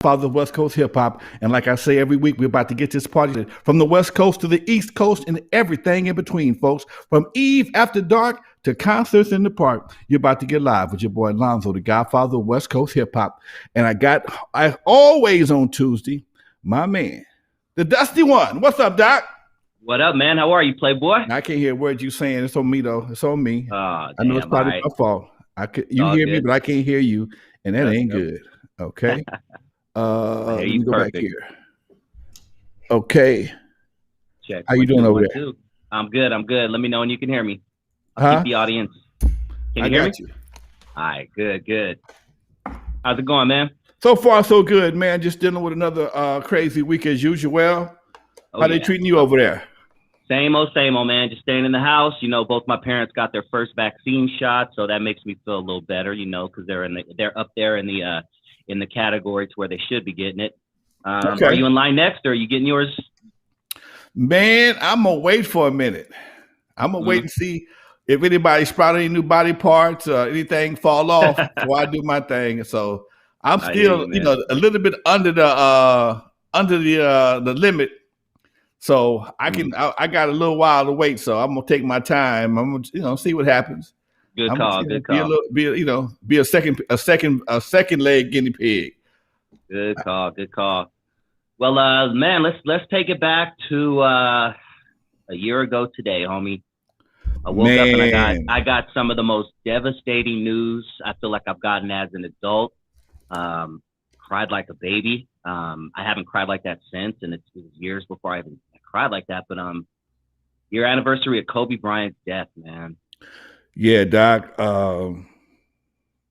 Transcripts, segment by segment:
Father of West Coast hip hop. And like I say every week, we're about to get this party from the West Coast to the East Coast and everything in between, folks. From Eve after dark to concerts in the park, you're about to get live with your boy Lonzo, the Godfather of West Coast hip hop. And I always on Tuesday, my man, the Dusty One. What's up, Doc? What up, man? How are you, Playboy? I can't hear words you saying. It's on me though. It's on me. Oh, I know it's damn, probably right. my fault. You hear me, good. but I can't hear you, and that ain't Yep. good. Okay. I hear Let me you go back perfect. here. Okay. Check. How you doing over there? 2. I'm good. Let me know when you can hear me. Huh? Keep the audience. Can I you hear me? got you. All right. Good. How's it going, man? So far, so good, man. Just dealing with another crazy week as usual. Oh, How they yeah. treating you over there? Same old, man. Just staying in the house. You know, both my parents got their first vaccine shot, so that makes me feel a little better. You know, because they're up there in the category to where they should be getting it. Okay. Are you in line next, or are you getting yours? Man, I'm gonna wait for a minute. I'm gonna wait and see if anybody sprout any new body parts or anything fall off before I do my thing. So I'm I hear still, you, man. a little bit under the limit. So I got a little while to wait. So I'm gonna take my time. I'm gonna, see what happens. Good I'm call. gonna Good call. be a second leg guinea pig. Good call. Well, man, let's take it back to a year ago today, homie. I woke up and I got some of the most devastating news I feel like I've gotten as an adult. Cried like a baby. I haven't cried like that since, and it was years before I even cried like that. But year anniversary of Kobe Bryant's death, man. Yeah, Doc.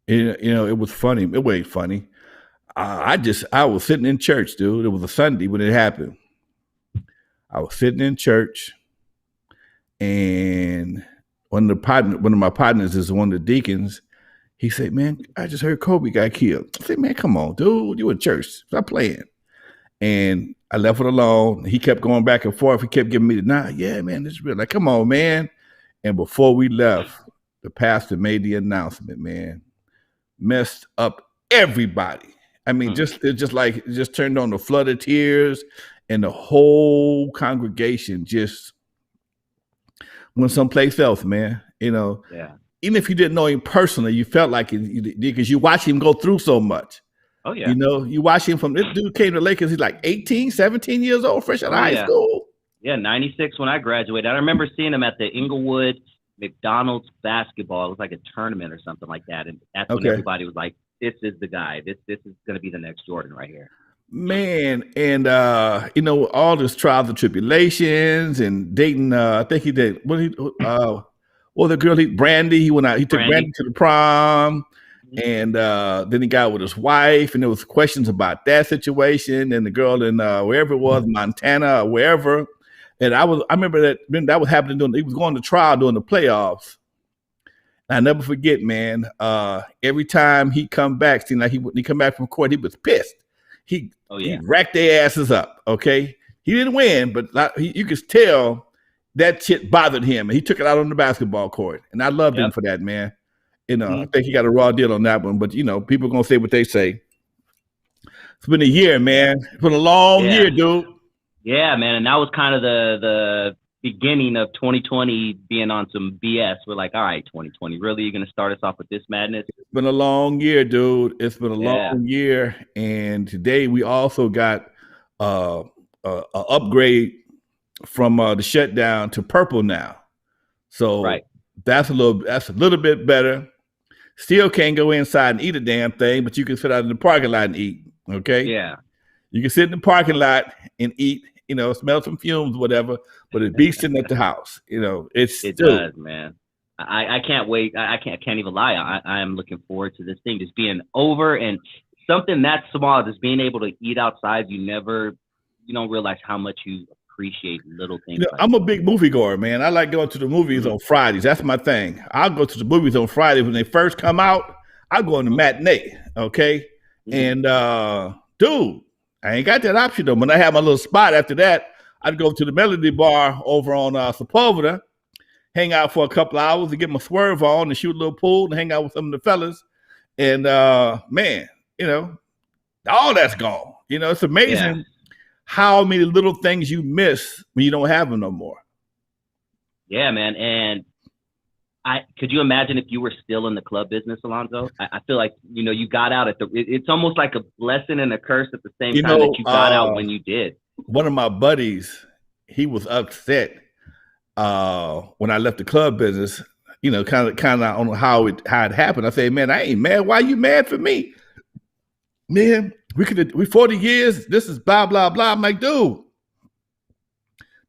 It was funny. It wasn't funny. I was sitting in church, dude. It was a Sunday when it happened. I was sitting in church, and one of my partners is one of the deacons. He said, "Man, I just heard Kobe got killed." I said, "Man, come on, dude. You in church. Stop playing." And I left it alone. He kept going back and forth. He kept giving me the nod. Yeah, man, this is real. Like, come on, man. And before we left, the pastor made the announcement, man. Messed up everybody. I mean, it just turned on the flood of tears, and the whole congregation just went someplace else, man. Yeah. Even if you didn't know him personally, you felt like it because you watched him go through so much. Oh, yeah. You watch him this dude came to Lakers. He's like 18, 17 years old, fresh out of high school. Yeah, 96 when I graduated. I remember seeing him at the Inglewood McDonald's basketball. It was like a tournament or something like that. And that's when everybody was like, this is the guy. This is going to be the next Jordan right here. Man, and all this trials and tribulations and dating. I think he did. The girl Brandy. He went out. He took Brandy to the prom, and then he got with his wife, and there was questions about that situation. And the girl in wherever it was, Montana or wherever. And I remember that was happening he was going to trial during the playoffs. I never forget, man. Every time he come back, seemed like he come back from court, he was pissed. He racked their asses up. Okay, he didn't win, but you could tell that shit bothered him, and he took it out on the basketball court. And I loved him for that, man. I think he got a raw deal on that one. But people are gonna say what they say. It's been a year, man. It's been a long year, dude. Yeah, man, and that was kind of the beginning of 2020 being on some BS. We're like, all right, 2020, really? You're going to start us off with this madness? It's been a long year, dude. It's been a long year. And today we also got an upgrade from the shutdown to purple now. So that's a little bit better. Still can't go inside and eat a damn thing, but you can sit out in the parking lot and eat. Okay? Yeah. You can sit in the parking lot and eat, smell some fumes, whatever, but it beats sitting at the house. It does, man. I can't wait. I can't even lie. I am looking forward to this thing just being over, and something that small, just being able to eat outside. You don't realize how much you appreciate little things like I'm that. a big moviegoer, man. I like going to the movies on Fridays. That's my thing. I'll go to the movies on Fridays when they first come out. I go on the matinee, okay? And dude, I ain't got that option though. When I have my little spot after that, I'd go to the Melody Bar over on Sepulveda, hang out for a couple of hours to get my swerve on and shoot a little pool and hang out with some of the fellas. And man, all that's gone. It's amazing how many little things you miss when you don't have them no more. Yeah, man. And could you imagine if you were still in the club business, Lonzo? I feel like, you got out it's almost like a blessing and a curse at the same time that you got out when you did. One of my buddies, he was upset when I left the club business, kind of on how it happened. I said, man, I ain't mad. Why you mad for me? Man, we 40 years. This is blah, blah, blah. I'm like, dude,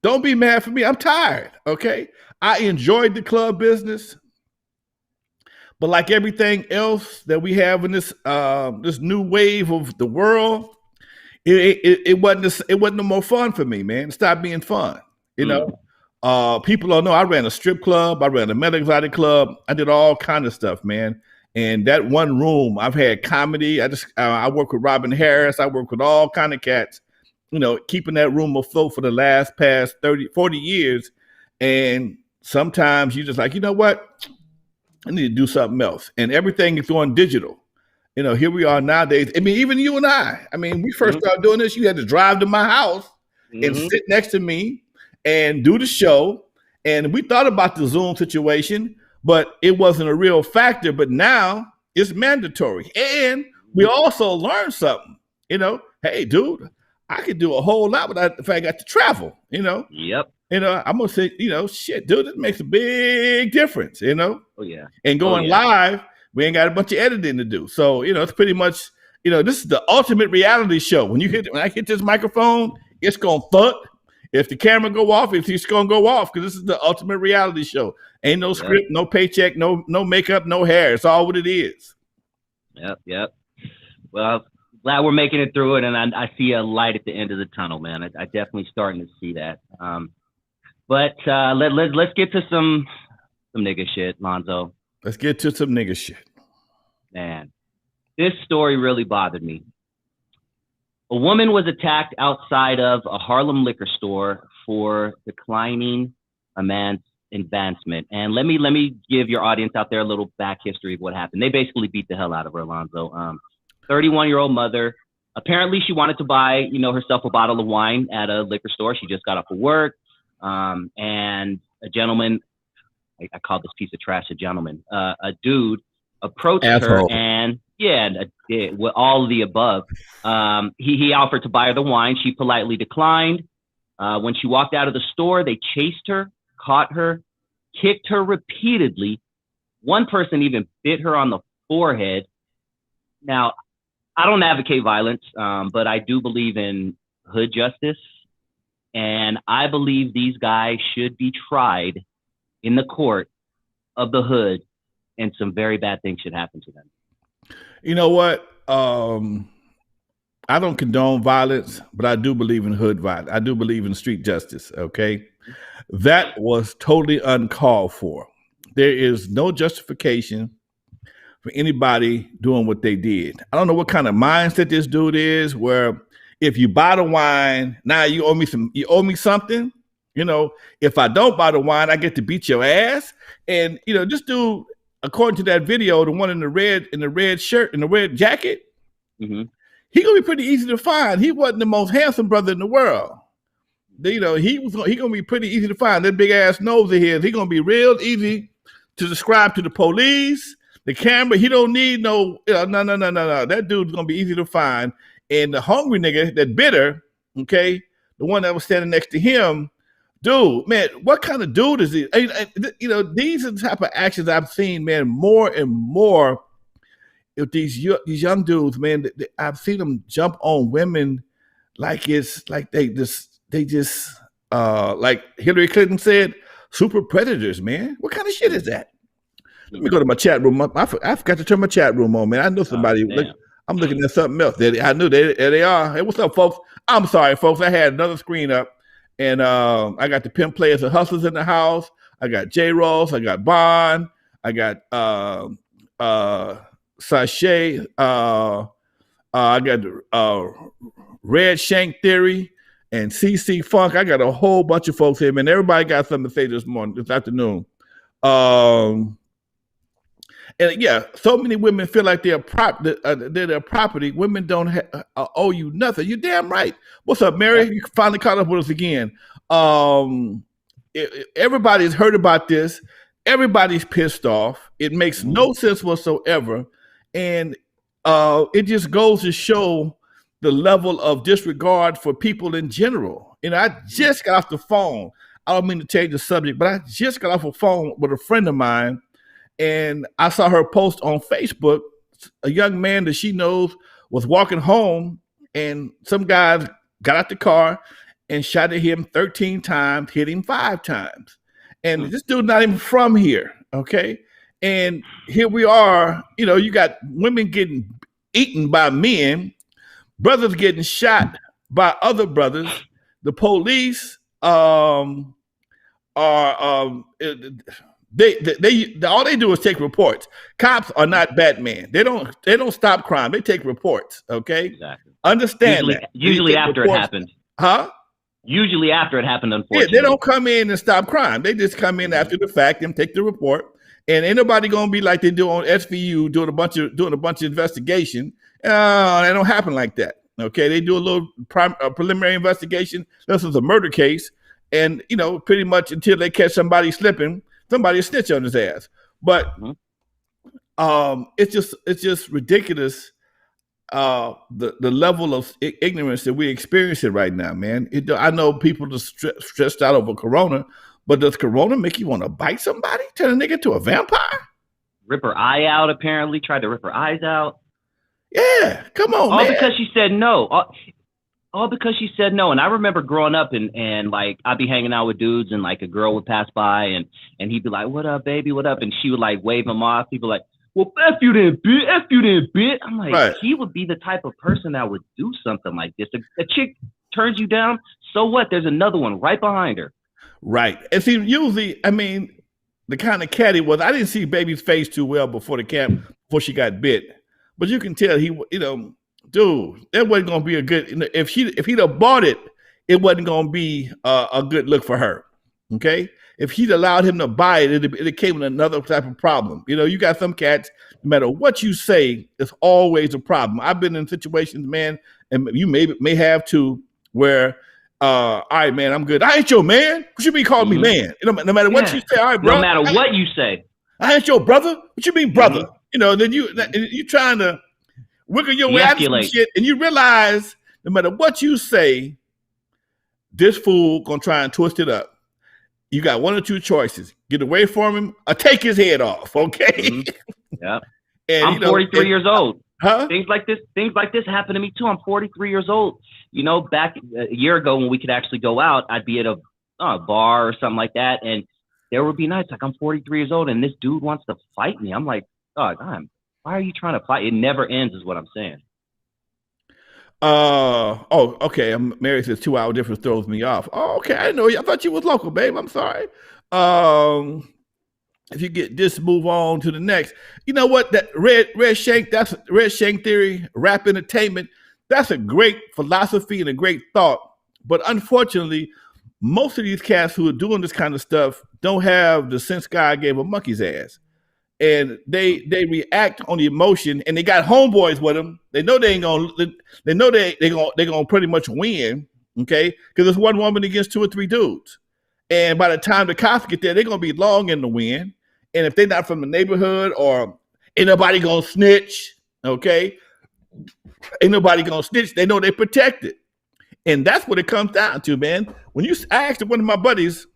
don't be mad for me. I'm tired. Okay. I enjoyed the club business, but like everything else that we have in this new wave of the world, it wasn't no more fun for me, man. It stopped being fun. People don't know I ran a strip club, I ran a male exotic club, I did all kind of stuff, man. And that one room, I've had comedy. I work with Robin Harris. I work with all kind of cats, keeping that room afloat for the past 30, 40 years. And sometimes you're just like, you know what? I need to do something else. And everything is going digital. Here we are nowadays. I mean, even you and I mean, we first started doing this, you had to drive to my house and sit next to me and do the show. And we thought about the Zoom situation, but it wasn't a real factor. But now it's mandatory. And we also learned something, hey, dude, I could do a whole lot without if I got to travel, Yep. I'm going to say, shit, dude, it makes a big difference, Oh, yeah. And going live, we ain't got a bunch of editing to do. So, it's pretty much, this is the ultimate reality show. When I hit this microphone, it's going to thud. If the camera go off, it's going to go off because this is the ultimate reality show. Ain't no script, no paycheck, no makeup, no hair. It's all what it is. Yep. Well, glad we're making it through it, and I see a light at the end of the tunnel, man. I definitely starting to see that. But let's get to some nigga shit, Lonzo. Let's get to some nigga shit. Man, this story really bothered me. A woman was attacked outside of a Harlem liquor store for declining a man's advancement. And let me give your audience out there a little back history of what happened. They basically beat the hell out of her, Lonzo. 31-year-old mother. Apparently, she wanted to buy, herself a bottle of wine at a liquor store. She just got off of work. And a gentleman, I call this piece of trash a gentleman, a dude approached her and with all of the above. He offered to buy her the wine. She politely declined. When she walked out of the store, they chased her, caught her, kicked her repeatedly. One person even bit her on the forehead. Now, I don't advocate violence, but I do believe in hood justice. And I believe these guys should be tried in the court of the hood, and some very bad things should happen to them. You know what? I don't condone violence, but I do believe in hood violence. I do believe in street justice, okay? That was totally uncalled for. There is no justification for anybody doing what they did. I don't know what kind of mindset this dude is, where if you buy the wine, now you owe me something. If I don't buy the wine, I get to beat your ass. And this dude, according to that video, the one in the red shirt and the red jacket, he gonna be pretty easy to find. He wasn't the most handsome brother in the world. He gonna be pretty easy to find. That big ass nose of his, he gonna be real easy to describe to the police, the camera. He don't need no. No. That dude's gonna be easy to find. And the hungry nigga, that bitter, okay, the one that was standing next to him, dude, man, what kind of dude is he? These are the type of actions I've seen, man, more and more. If these young dudes, man, I've seen them jump on women like it's like they just like Hillary Clinton said, super predators, man. What kind of shit is that? Let me go to my chat room. I forgot to turn my chat room on, man. I know somebody. I'm looking at something else. I knew there they are. Hey, what's up, folks? I'm sorry, folks. I had another screen up. And I got the pimp players and hustlers in the house. I got J Ross. I got Bond. I got Sashay. I got Red Shank Theory and CC Funk. I got a whole bunch of folks here, man. Everybody got something to say this afternoon. And yeah, so many women feel like they're their property. Women don't owe you nothing. You're damn right. What's up, Mary? You finally caught up with us again. Everybody's heard about this. Everybody's pissed off. It makes no sense whatsoever, and it just goes to show the level of disregard for people in general. You know, I just got off the phone. I don't mean to change the subject, but I just got off a phone with a friend of mine. And I saw her post on Facebook. A young man that she knows was walking home, and some guys got out the car and shot at him 13 times, hit him 5 times. And this dude's not even from here, okay? And here we are, you know, you got women getting eaten by men, brothers getting shot by other brothers. The police are they all they do is take reports. Cops are not Batman. They don't stop crime. They take reports. Okay, exactly. Understand that. Usually after reports. It happened. Huh? Usually after it happened. Unfortunately, yeah, they don't come in and stop crime. They just come in after the fact and take the report. And ain't nobody gonna be like they do on SVU doing a bunch of investigation. They don't happen like that. Okay, they do a little preliminary investigation. This is a murder case, and you know, pretty much until they catch somebody slipping. Somebody snitch on his ass, but it's just ridiculous. The level of ignorance that we're experiencing right now, man. I know people are stressed out over Corona, but does Corona make you want to bite somebody? Turn a nigga into a vampire? Rip her eye out. Apparently, tried to rip her eyes out. Yeah, come on, all man. Because she said no. All because she said no. And I remember growing up and like I'd be hanging out with dudes and like a girl would pass by and he'd be like, "What up, baby? What up?" And she would like wave him off. He'd be like, "Well, F you then, bitch. F you then, bitch." I'm like, right. He would be the type of person that would do something like this. A chick turns you down, so what? There's another one right behind her. Right. And see, usually, I mean, the kind of cat he was, I didn't see baby's face too well before she got bit. But you can tell he, you know, dude, that wasn't gonna be a good. If he'd have bought it, it wasn't gonna be a good look for her. Okay, if he'd allowed him to buy it, it came with another type of problem. You know, you got some cats. No matter what you say, it's always a problem. I've been in situations, man, and you may have too, where, all right, man, I'm good. I ain't your man. What you mean calling me man? You know, no matter what you say, all right, bro. No matter what you say, I ain't your brother. What you mean, brother? You know, then you trying to wiggle your way out of some shit, and you realize no matter what you say, this fool gonna try and twist it up. You got one or two choices: get away from him, or take his head off. Okay. Yeah. I'm 43 years old. Huh? Things like this happen to me too. I'm 43 years old. You know, back a year ago when we could actually go out, I'd be at a bar or something like that, and there would be nights like I'm 43 years old and this dude wants to fight me. I'm like, oh, God, why are you trying to fight? It never ends, is what I'm saying. Okay. Mary says 2 hour difference throws me off. Oh, okay. I didn't know. I thought you was local, babe. I'm sorry. If you get this, move on to the next. You know what? That Red Shank, that's Red Shank theory, rap entertainment. That's a great philosophy and a great thought. But unfortunately, most of these cats who are doing this kind of stuff don't have the sense God gave a monkey's ass. And they react on the emotion, and they got homeboys with them. They know they ain't gonna. They know they're gonna pretty much win, okay? Because it's one woman against 2 or 3 dudes, and by the time the cops get there, they're gonna be long in the win. And if they're not from the neighborhood or ain't nobody gonna snitch, okay? Ain't nobody gonna snitch. They know they're protected, and that's what it comes down to, man. When I asked one of my buddies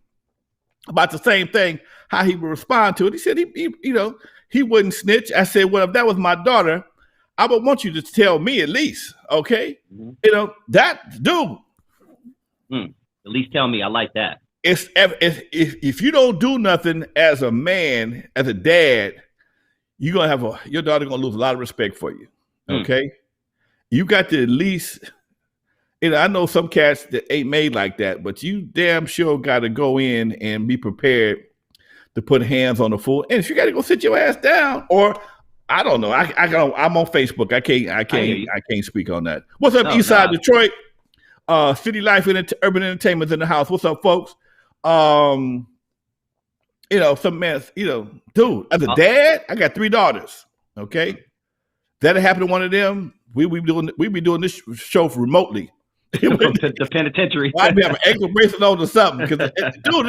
about the same thing, how he would respond to it. He said he wouldn't snitch. I said, well, if that was my daughter, I would want you to tell me at least, okay? Mm-hmm. You know, that dude. At least tell me. I like that. If you don't do nothing as a man, as a dad, you're gonna have your daughter gonna lose a lot of respect for you. Okay, you got to at least I know some cats that ain't made like that, but you damn sure got to go in and be prepared to put hands on the fool. And if you got to go sit your ass down, or I don't know, I'm on Facebook. I can't speak on that. What's up, Eastside Detroit? City Life and Urban Entertainment's in the house. What's up, folks? Some man, dude, as a dad, I got 3 daughters. Okay, that'll happen to one of them. We be doing this show remotely. The penitentiary. I'd be having an ankle bracelet on or something because, dude,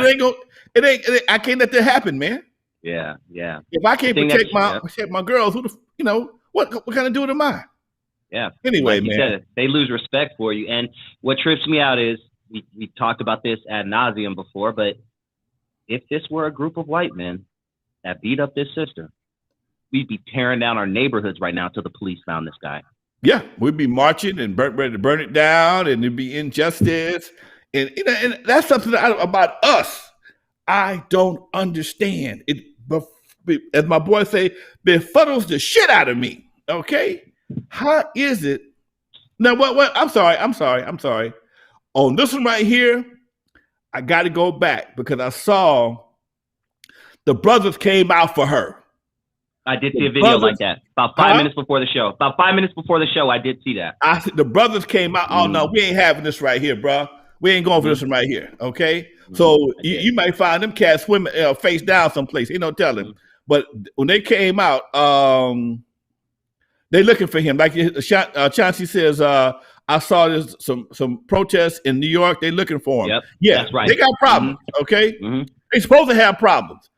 it ain't. I can't let that happen, man. Yeah. If I can't protect my girls, what kind of dude am I? Yeah. Anyway, like man, said, they lose respect for you. And what trips me out is we talked about this ad nauseum before, but if this were a group of white men that beat up this sister, we'd be tearing down our neighborhoods right now till the police found this guy. Yeah, we'd be marching and ready to burn it down, and there'd be injustice, and that's something about us I don't understand. It, as my boy say, befuddles the shit out of me. Okay, how is it? Now, what? I'm sorry. On this one right here, I got to go back because I saw the brothers came out for her. I did see a video like that about 5 minutes before the show. About 5 minutes before the show, I did see that. The brothers came out. Oh no, we ain't having this right here, bro. We ain't going for this one right here. Okay, so you might find them cats swimming face down someplace. Ain't no telling. But when they came out, they looking for him. Like Chauncey says, I saw this some protests in New York. They looking for him. Yep, yeah, that's right. They got problems. Okay, they supposed to have problems.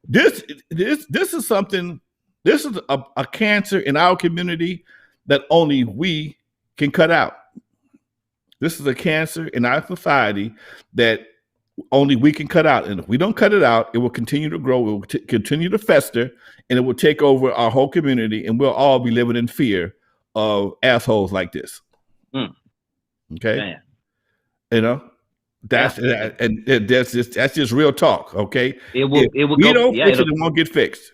This is something. This is a cancer in our community that only we can cut out. This is a cancer in our society that only we can cut out. And if we don't cut it out, it will continue to grow. It will continue to fester, and it will take over our whole community, and we'll all be living in fear of assholes like this. Okay, man. That's just real talk. Okay, it will won't get fixed.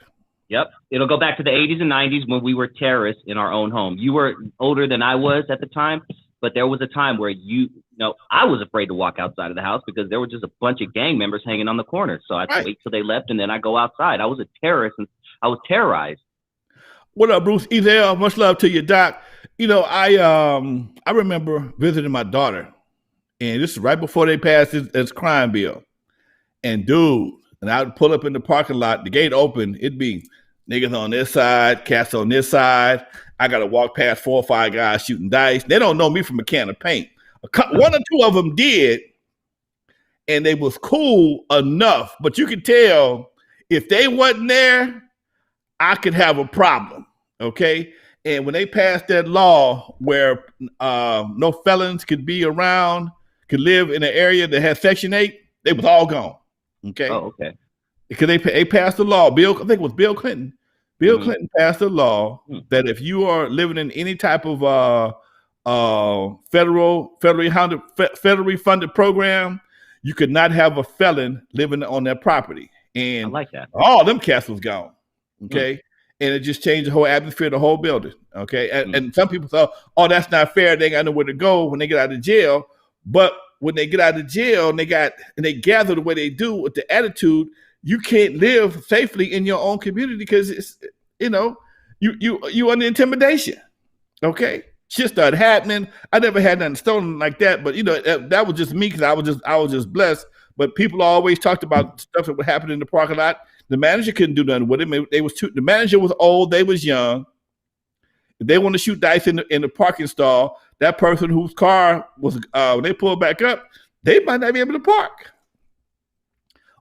Yep. It'll go back to the 80s and 90s when we were terrorists in our own home. You were older than I was at the time, but there was a time where I was afraid to walk outside of the house because there were just a bunch of gang members hanging on the corner. So I'd wait till they left and then I'd go outside. I was a terrorist and I was terrorized. What up, Bruce? Ezel, much love to you, Doc. I remember visiting my daughter, and this is right before they passed this crime bill. And dude, and I would pull up in the parking lot, the gate open, it'd be niggas on this side, cats on this side. I got to walk past 4 or 5 guys shooting dice. They don't know me from a can of paint. One or two of them did, and they was cool enough. But you could tell if they wasn't there, I could have a problem, okay? And when they passed that law where no felons could be around, could live in an area that had Section 8, they was all gone. Okay. Oh, okay. Because they passed the law. I think it was Bill Clinton. Bill Clinton passed a law that if you are living in any type of federally funded program, you could not have a felon living on that property. And I like that. All them cats was gone. Okay. And it just changed the whole atmosphere of the whole building. Okay. And some people thought, oh, that's not fair. They got nowhere to go when they get out of jail. But when they get out of jail and they gather the way they do with the attitude, you can't live safely in your own community because it's you under intimidation. Okay, shit started happening. I never had nothing stolen like that, but that was just me because I was just blessed. But people always talked about stuff that would happen in the parking lot. The manager couldn't do nothing with it. The manager was old. They was young. If they want to shoot dice in the parking stall, that person whose car was when they pull back up, they might not be able to park.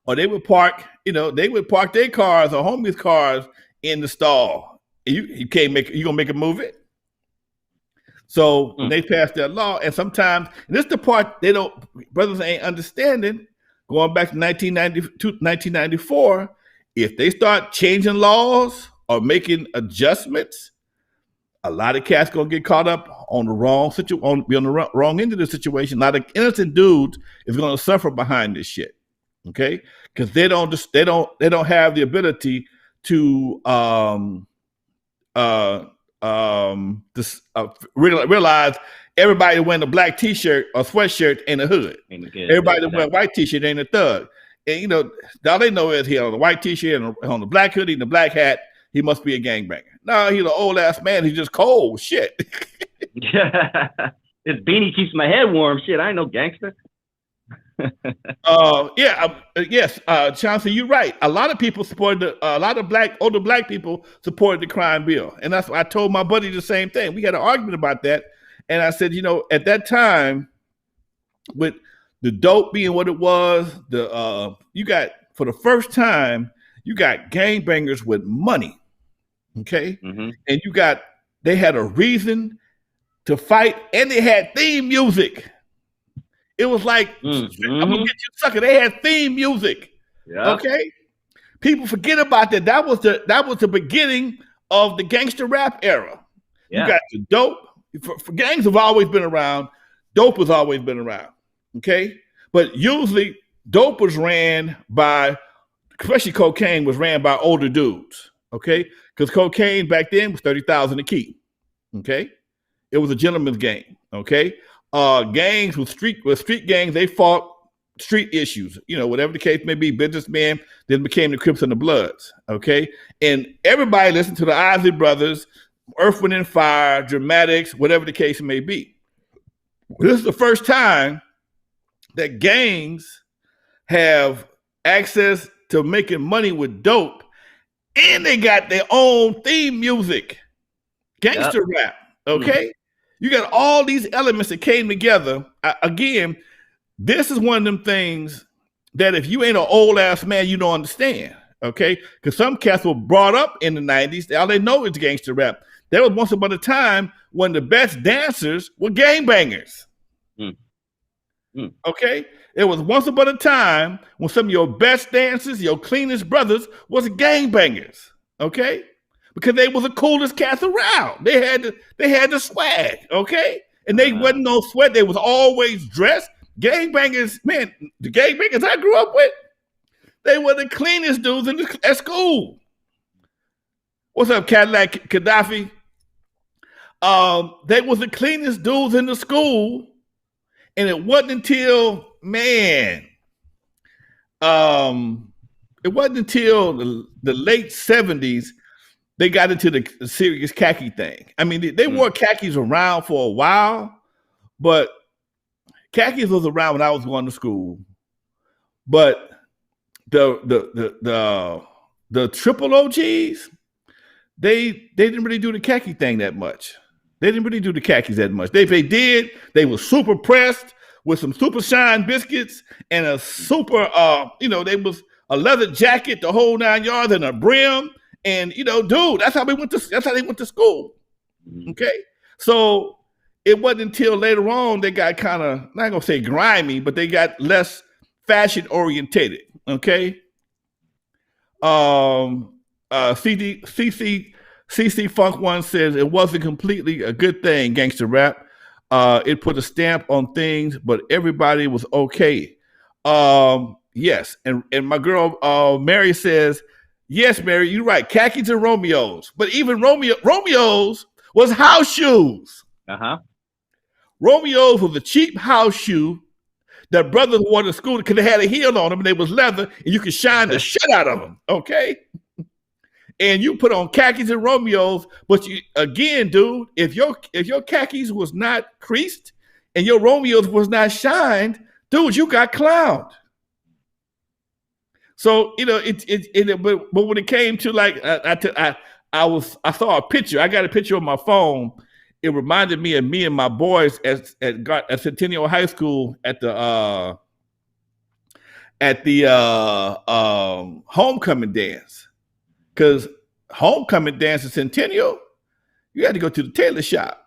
Or they would park their cars or homies' cars in the stall. You gonna make them move it. So when they passed that law, and sometimes, and this is the part brothers ain't understanding, going back to 1994, if they start changing laws or making adjustments, a lot of cats gonna get caught up on the wrong be on the wrong end of the situation. A lot of innocent dudes is gonna suffer behind this shit, okay? Because they don't have the ability to realize everybody wearing a black T-shirt or sweatshirt in the hood. Everybody that wear a white T-shirt ain't a thug. And all they know is he on a white T-shirt and on the black hoodie and the black hat, he must be a gangbanger. No, he's an old ass man. He's just cold. Shit. Yeah. This beanie keeps my head warm. Shit, I ain't no gangster. Yes, Chauncey, you're right. A lot of people supported a lot of older black people supported the crime bill, and that's why I told my buddy the same thing. We had an argument about that, and I said, at that time, with the dope being what it was, you got for the first time, you got gangbangers with money, okay, and they had a reason to fight, and they had theme music. It was like, I'm gonna get you, sucker. They had theme music. Yeah. Okay. People forget about that. That was the beginning of the gangster rap era. Yeah. You got the dope. For gangs have always been around. Dope has always been around. Okay. But usually dope was ran by, especially cocaine was ran by older dudes. Okay. Because cocaine back then was $30,000 a key. Okay. It was a gentleman's game. Okay. Gangs with street gangs, they fought street issues, whatever the case may be. Businessmen then became the Crips and the Bloods, okay? And everybody listened to the Isley Brothers, Earth, Wind, and Fire, Dramatics, whatever the case may be. This is the first time that gangs have access to making money with dope, and they got their own theme music, gangster rap, okay? You got all these elements that came together. Again, this is one of them things that if you ain't an old ass man, you don't understand. Okay, because some cats were brought up in the 90s. All they know is gangster rap. There was once upon a time when the best dancers were gangbangers. Okay, it was once upon a time when some of your best dancers, your cleanest brothers, was gangbangers. Okay. Because they was the coolest cats around. They had the swag, okay? And they wasn't no sweat. They was always dressed. Gangbangers, man, the gangbangers I grew up with, they were the cleanest dudes at school. What's up, Cadillac Gaddafi? They was the cleanest dudes in the school. And it wasn't until, the late 70s they got into the serious khaki thing. I mean, they wore khakis around for a while, but khakis was around when I was going to school. But the triple OGs, they didn't really do the khaki thing that much. They didn't really do the khakis that much. They did, they were super pressed with some super shine biscuits and a super, they was a leather jacket, the whole 9 yards, and a brim. And dude, that's how they went to school. Okay. So it wasn't until later on they got kind of, not gonna say grimy, but they got less fashion orientated. Okay. CC Funk One says it wasn't completely a good thing, gangster rap. It put a stamp on things, but everybody was okay. Yes. And my girl Mary says, yes, Mary, you're right. Khakis and Romeos. But even Romeos was house shoes. Romeos was a cheap house shoe that brothers wore to school because they had a heel on them and they was leather and you could shine the shit out of them. Okay. And you put on khakis and Romeos, but again, dude, if your khakis was not creased and your Romeos was not shined, dude, you got clowned. So but when it came to like I saw a picture. I got a picture on my phone. It reminded me of me and my boys at Centennial High School at the homecoming dance. Because homecoming dance at Centennial, you had to go to the tailor shop.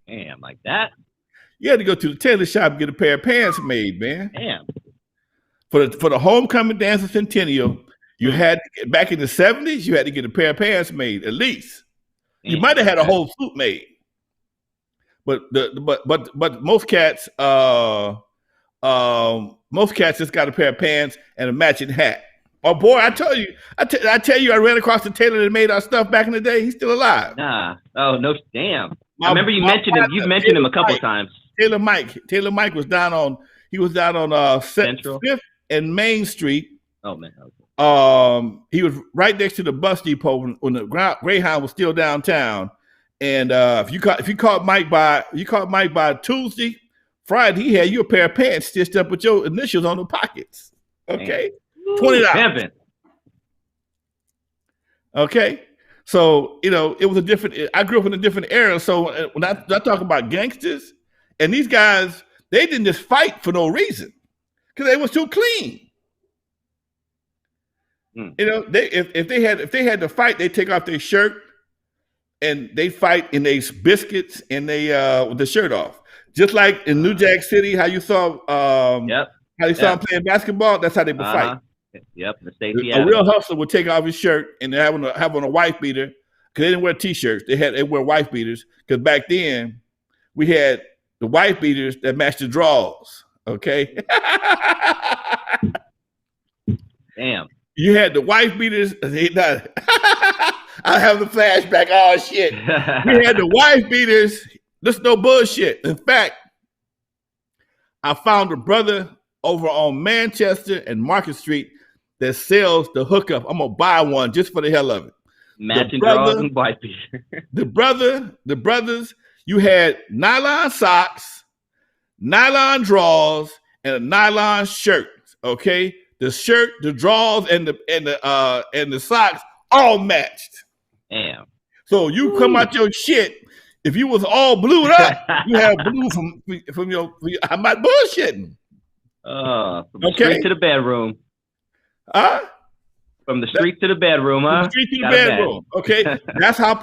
Damn, like that? You had to go to the tailor shop and get a pair of pants made, man. Damn. For the homecoming dance at Centennial, you had back in the 70s, you had to get a pair of pants made at least. You might have had a whole suit made, but most cats just got a pair of pants and a matching hat. Oh boy, I tell you, I ran across the tailor that made our stuff back in the day. He's still alive. Nah, oh no, damn. I remember you mentioned him. You've mentioned him a couple of times. Taylor Mike was down on Central 5th and Main Street. Oh man. Okay. He was right next to the bus depot when the Greyhound was still downtown. And if you caught Mike by Tuesday, Friday, he had you a pair of pants stitched up with your initials on the pockets. Okay, $20. Okay, so it was a different. I grew up in a different era. So when I talk about gangsters, and these guys, they didn't just fight for no reason because they was too clean. If they had to fight, they take off their shirt and they fight in their biscuits and they with the shirt off. Just like in New Jack City, how you saw how you saw them playing basketball, that's how they would fight. Yep, A real hustler would take off his shirt and have on a wife beater because they didn't wear t-shirts. They wear wife beaters because back then we had the wife beaters that matched the draws. Okay. Damn. You had the wife beaters. I have the flashback. Oh shit! We had the wife beaters. This no bullshit. In fact, I found a brother over on Manchester and Market Street that sells the hookup. I'm gonna buy one just for the hell of it. Matching draws and wife beater. the brothers. You had nylon socks, nylon drawers, and a nylon shirt. Okay. The shirt, the drawers, and the socks all matched. Damn. So you come out your shit. If you was all blued up, you have blue from your. I'm not bullshitting. From the street to the bedroom. From the street to the bedroom, huh? From the street to the bedroom. Okay, that's how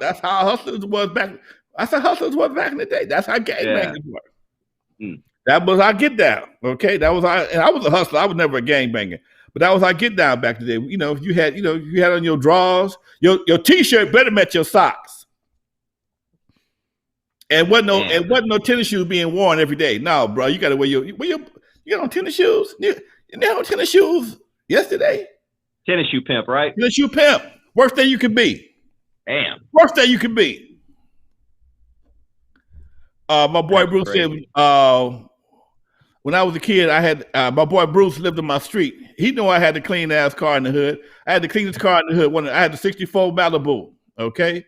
hustlers was back. That's how hustlers was back in the day. That's how gangbangers were. That was our get down. Okay, and I was a hustler. I was never a gangbanger, but that was our get down back in the day. You had on your drawers, your t-shirt better match your socks, and wasn't no tennis shoes being worn every day. No, bro, you got to wear you got on tennis shoes. You had on tennis shoes yesterday. Tennis shoe pimp, right? Tennis shoe pimp. Worst thing you could be. Damn. Worst thing you could be. My boy Bruce said, when I was a kid, I had my boy Bruce lived in my street. He knew I had a clean ass car in the hood. I had the cleanest car in the hood. I had the '64 Malibu. Okay,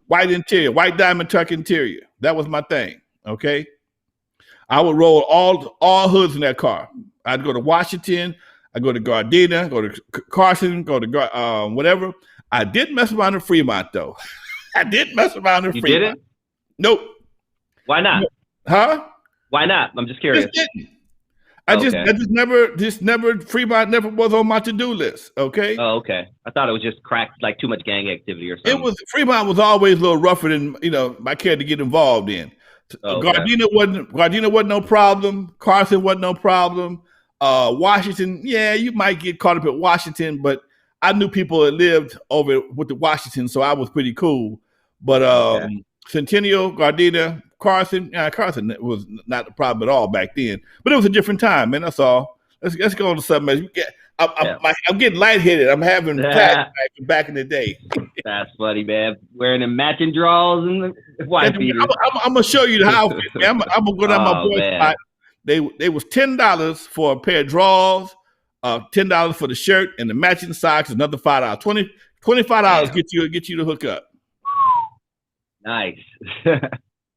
white interior, white diamond tuck interior. That was my thing. Okay, I would roll all hoods in that car. I'd go to Washington. I'd go to Gardena. Go to Carson. Go to whatever. I didn't mess around in Fremont though. I didn't mess around in Fremont. You didn't? Nope. Why not? Huh? Why not? I'm just curious. I just never Fremont never was on my to-do list. Okay. Oh, okay. I thought it was just cracked, like too much gang activity or something. Fremont was always a little rougher than I cared to get involved in. Okay. Gardena wasn't no problem. Carson wasn't no problem. Washington, yeah, you might get caught up at Washington, but I knew people that lived over with the Washington, so I was pretty cool. But Centennial, Gardena, Carson was not a problem at all back then, but it was a different time, man. That's all. Let's go on to something else. I'm getting lightheaded. I'm having flashbacks from back in the day. That's funny, man. Wearing the matching drawers and the white beaters. I'm gonna show you the outfit, man. I'm gonna go down my boy spot. They was $10 for a pair of drawers, $10 for the shirt and the matching socks, another $5. $25 get you to hook up. Nice.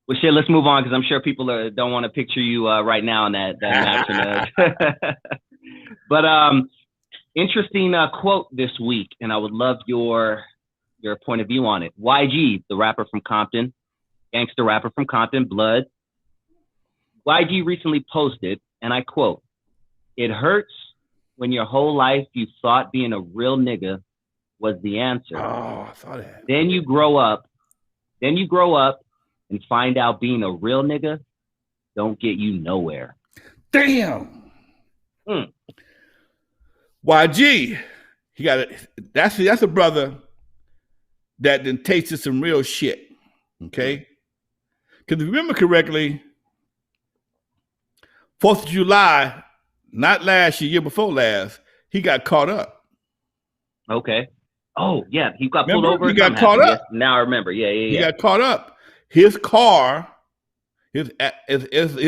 Well, shit, let's move on because I'm sure people don't want to picture you right now in that matching. But interesting quote this week, and I would love your point of view on it. YG, the rapper from Compton, gangster rapper from Compton, Blood. YG recently posted, and I quote, "It hurts when your whole life you thought being a real nigga was the answer. Oh, I saw that. Then you grow up and find out being a real nigga don't get you nowhere." Damn. YG, he got it. That's a brother that then tasted some real shit. Okay, because if you remember correctly, 4th of July, not last year before last, he got caught up. Okay. Oh yeah, he got pulled over. He got caught up. Now I remember. Yeah. He got caught up. his car, his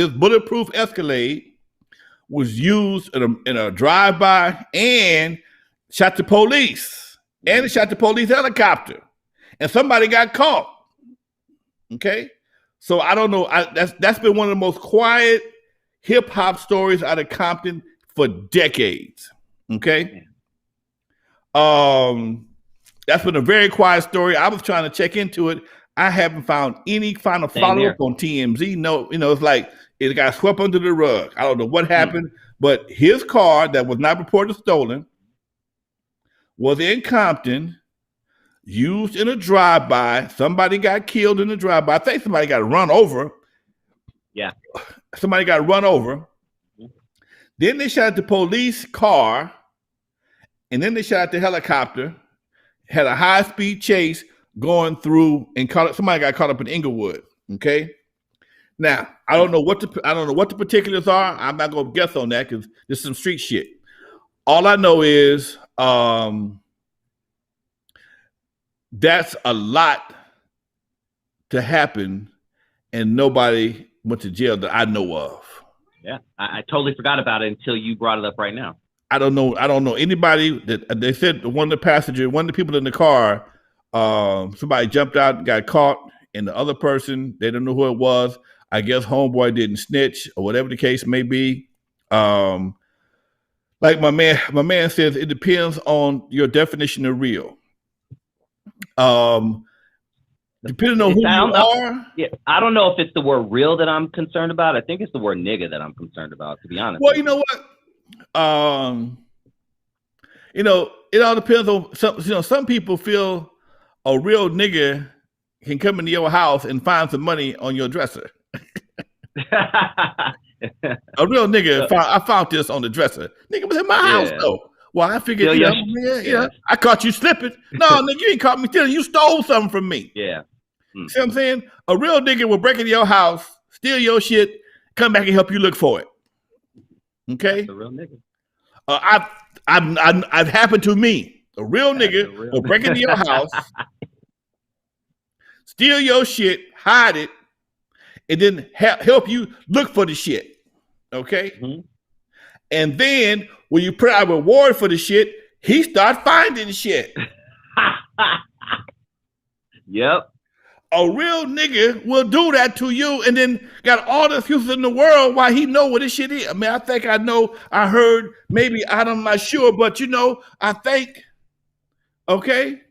bulletproof Escalade, was used in a drive-by and shot the police, and it shot the police helicopter, and somebody got caught. Okay, so I don't know. That's been one of the most quiet hip hop stories out of Compton for decades. Okay, that's been a very quiet story. I was trying to check into it. I haven't found any final follow-up on TMZ. No, it's like it got swept under the rug. I don't know what happened, but his car that was not reported stolen was in Compton, used in a drive-by. Somebody got killed in a drive-by. I think somebody got run over. Yeah. Somebody got run over. Then they shot the police car, and then they shot the helicopter, had a high-speed chase going through, and somebody got caught up in Inglewood. Okay. Now, I don't know what the particulars are. I'm not gonna guess on that because there's some street shit. All I know is that's a lot to happen, and nobody went to jail that I know of. Yeah, I totally forgot about it until you brought it up right now. I don't know anybody that they said one of the people in the car, somebody jumped out and got caught, and the other person, they don't know who it was. I guess homeboy didn't snitch or whatever the case may be. Like my man says, it depends on your definition of real. Depending on who you are. Yeah, I don't know if it's the word real that I'm concerned about. I think it's the word nigga that I'm concerned about, to be honest. Well, you know what? It all depends on some people feel a real nigga can come into your house and find some money on your dresser. A real nigga, I found this on the dresser. Nigga was in my house though. Well, I figured, I caught you slipping. No, nigga, you ain't caught me stealing. You stole something from me. Yeah. See what I'm saying? A real nigga will break into your house, steal your shit, come back and help you look for it. Okay? That's a real nigga. I've happened to me. A real nigga will break into your house, steal your shit, hide it, and then help you look for the shit. Okay? Mm-hmm. And then when you put out a reward for the shit, he start finding shit. Yep. A real nigga will do that to you and then got all the excuses in the world why he know what this shit is. I mean, I think I know, I heard, maybe I'm not sure, but I think, okay,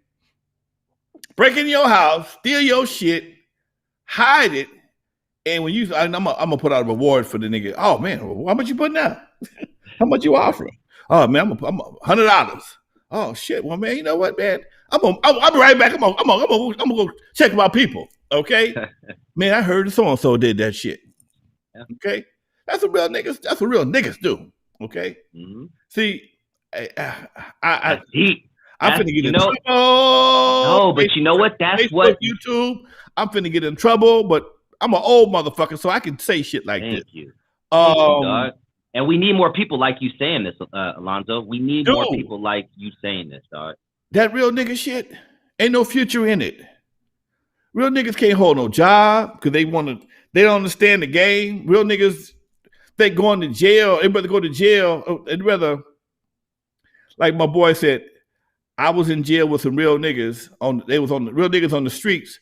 break into your house, steal your shit, hide it, and when I'm gonna put out a reward for the nigga. Oh man, how much you putting out? How much you offering? Oh man, I'm $100. Oh shit, well man, you know what, man? I'll be right back. I'm gonna go check my people. Okay, man, I heard so and so did that shit. Okay, that's what real niggas do. Okay, see, I'm finna get in trouble. No, but you know what? That's Facebook, what YouTube. I'm finna get in trouble, but I'm an old motherfucker, so I can say shit like this. Thank you, dog. And we need more people like you saying this, Lonzo. We need more people like you saying this, dog. That real nigga shit ain't no future in it. Real niggas can't hold no job because they don't understand the game. Real niggas, they going to jail. They'd rather go to jail. They'd rather, like my boy said, I was in jail with some real niggas. Real niggas on the streets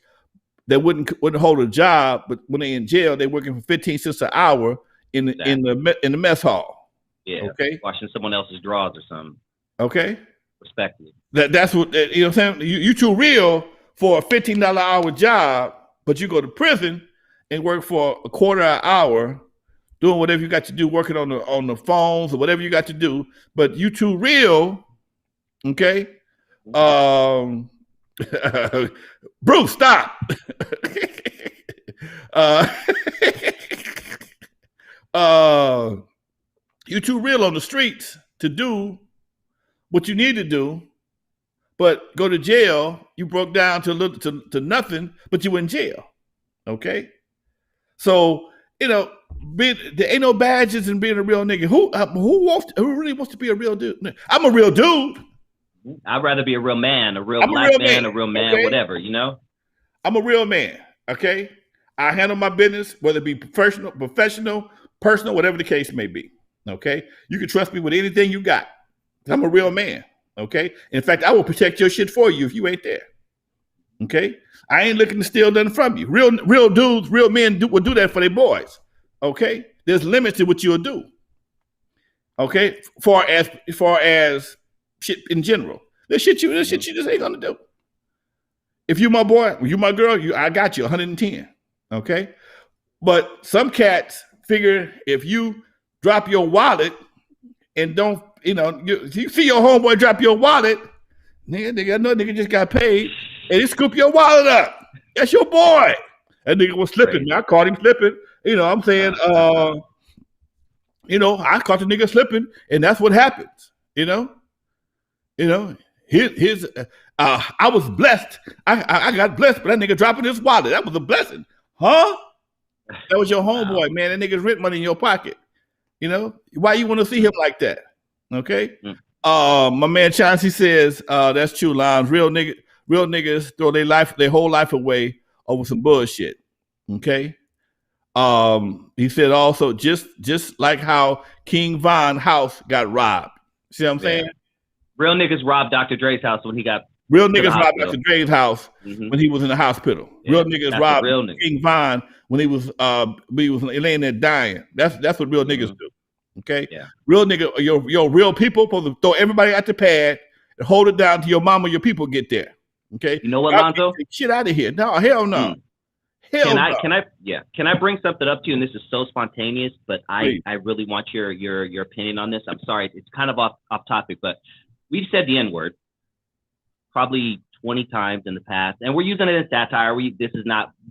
that wouldn't hold a job, but when they in jail, they working for 15 cents an hour in the mess hall. Yeah. Okay. Washing someone else's drawers or something. Okay. Respectfully. That's what you know what I'm saying? You too real for a $15 an hour job, but you go to prison and work for a quarter an hour doing whatever you got to do, working on the phones or whatever you got to do, but you too real, okay? Bruce, stop. You too real on the streets to do what you need to do, but go to jail. You broke down to nothing, but you in jail. Okay, so there ain't no badges in being a real nigga. Who really wants to be a real dude? I'm a real dude. I'd rather be a real man, a real black man, a real man, okay? Whatever, I'm a real man. Okay, I handle my business, whether it be professional, personal, whatever the case may be. Okay, you can trust me with anything you got. I'm a real man. Okay, in fact, I will protect your shit for you if you ain't there. Okay, I ain't looking to steal nothing from you. Real dudes, real men will do that for their boys. Okay, there's limits to what you'll do. Okay, far as shit in general, this shit you just ain't gonna do. If you my boy, you my girl, I got you 110. Okay, but some cats figure if you drop your wallet and don't, you see your homeboy drop your wallet, nigga, no nigga just got paid, and he scoop your wallet up. That's your boy. That nigga was slipping. I caught him slipping. I'm saying, I caught the nigga slipping, and that's what happens. His I was blessed. I got blessed, but that nigga dropping his wallet. That was a blessing, huh? That was your homeboy, man. That nigga's rent money in your pocket. Why you want to see him like that? Okay. My man Chauncey says that's true, Lons. Real niggas throw their whole life away over some bullshit. Okay. He said also just like how King Von house got robbed. See what I'm saying? Real niggas robbed Dr. Dre's house when he got. Real niggas robbed Dr. Dre's house when he was in the hospital. Real niggas robbed King Von when he was laying there dying. That's what real niggas do. Okay. Yeah. Real nigga, your real people supposed to throw everybody at the pad and hold it down till your mama, your people get there. Okay. You know what, Lonzo? Shit out of here. No, hell no. Can I bring something up to you? And this is so spontaneous, but I really want your opinion on this. I'm sorry, it's kind of off topic, but we've said the N-word probably 20 times in the past, and we're using it in satire. We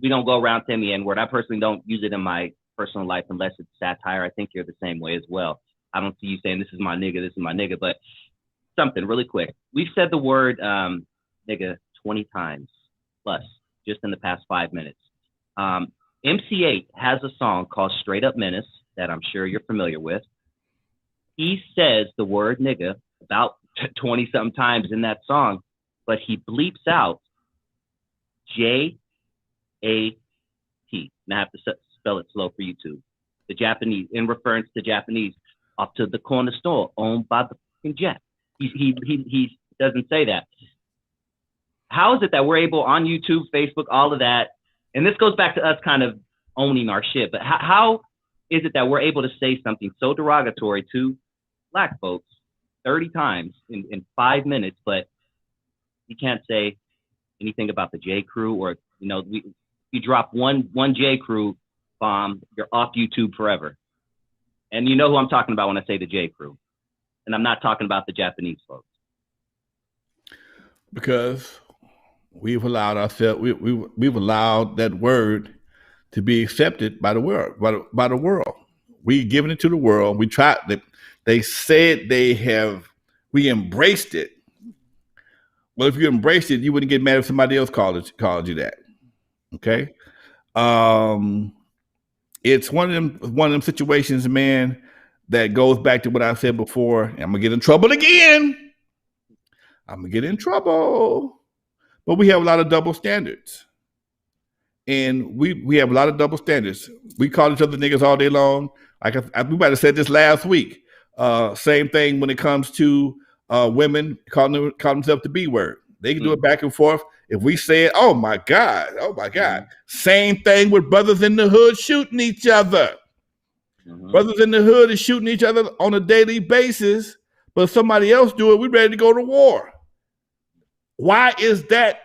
don't go around saying the N-word. I personally don't use it in my personal life unless it's satire. I think you're the same way as well. I don't see you saying this is my nigga, but something really quick. We've said the word nigga 20 times plus just in the past 5 minutes. MC8 has a song called Straight Up Menace that I'm sure you're familiar with. He says the word nigga about 20 something times in that song, but he bleeps out J-A-T. Now I have to spell it slow for you too. The Japanese, in reference to Japanese, up to the corner store owned by the fucking Jap. He doesn't say that. How is it that we're able on YouTube, Facebook, all of that, and this goes back to us kind of owning our shit, but how is it that we're able to say something so derogatory to Black folks 30 times in 5 minutes, but you can't say anything about the J. Crew, or you drop one J. Crew bomb, you're off YouTube forever. And you know who I'm talking about when I say the J. Crew, and I'm not talking about the Japanese folks. Because we've allowed ourselves, we've allowed that word to be accepted by the world, by the world. We've given it to the world. We tried. They said we embraced it. Well, if you embraced it, you wouldn't get mad if somebody else called you that. Okay. It's one of them situations, man, that goes back to what I said before. I'm gonna get in trouble again. But we have a lot of double standards. And we have a lot of double standards. We call each other niggas all day long. We might have said this last week. Same thing when it comes to women calling themselves the B word. They can do it back and forth. If we say it, oh my God. Same thing with brothers in the hood shooting each other. Brothers in the hood is shooting each other on a daily basis, but if somebody else do it, we're ready to go to war. Why is that?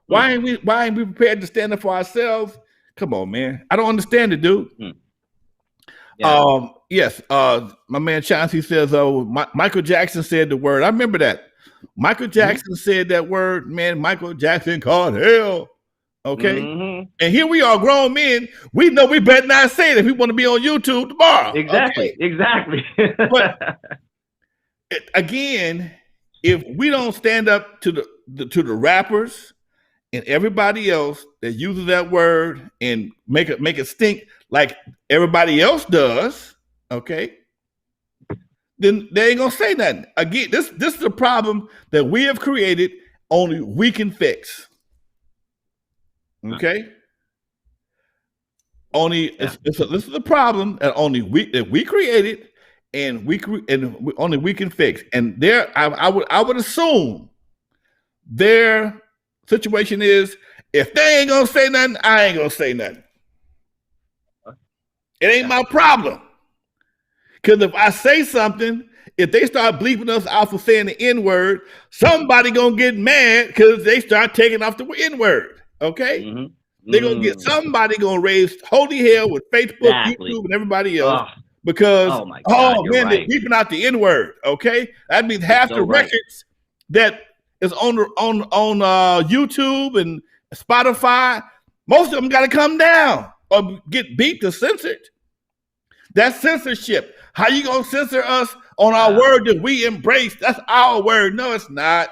Why ain't we prepared to stand up for ourselves? Come on, man. I don't understand it, dude. Yeah. Yes. My man Chauncey says, Michael Jackson said the word. I remember that. Michael Jackson said that word, man. Michael Jackson called hell. Okay. And here we are, grown men. We know we better not say it if we want to be on YouTube tomorrow. Exactly. Okay? Exactly. But again, if we don't stand up to the rappers and everybody else that uses that word and make it stink like everybody else does, okay, then they ain't gonna say nothing. Again, this is a problem that we have created, only we can fix. Okay. Only this is the problem that only we created, and only we can fix. And I would assume their situation is, if they ain't gonna say nothing, I ain't gonna say nothing. It ain't my problem. Because if I say something, if they start bleeping us out for saying the N-word, somebody gonna get mad because they start taking off the N-word. Okay? Mm-hmm. They're gonna get somebody gonna raise holy hell with Facebook, YouTube, and everybody else because man, they're bleeping out the N-word. Okay? That means half the records that is on YouTube and Spotify, most of them gotta come down or get beat to censored. That's censorship. How you gonna censor us on our word that we embrace? That's our word. No, it's not.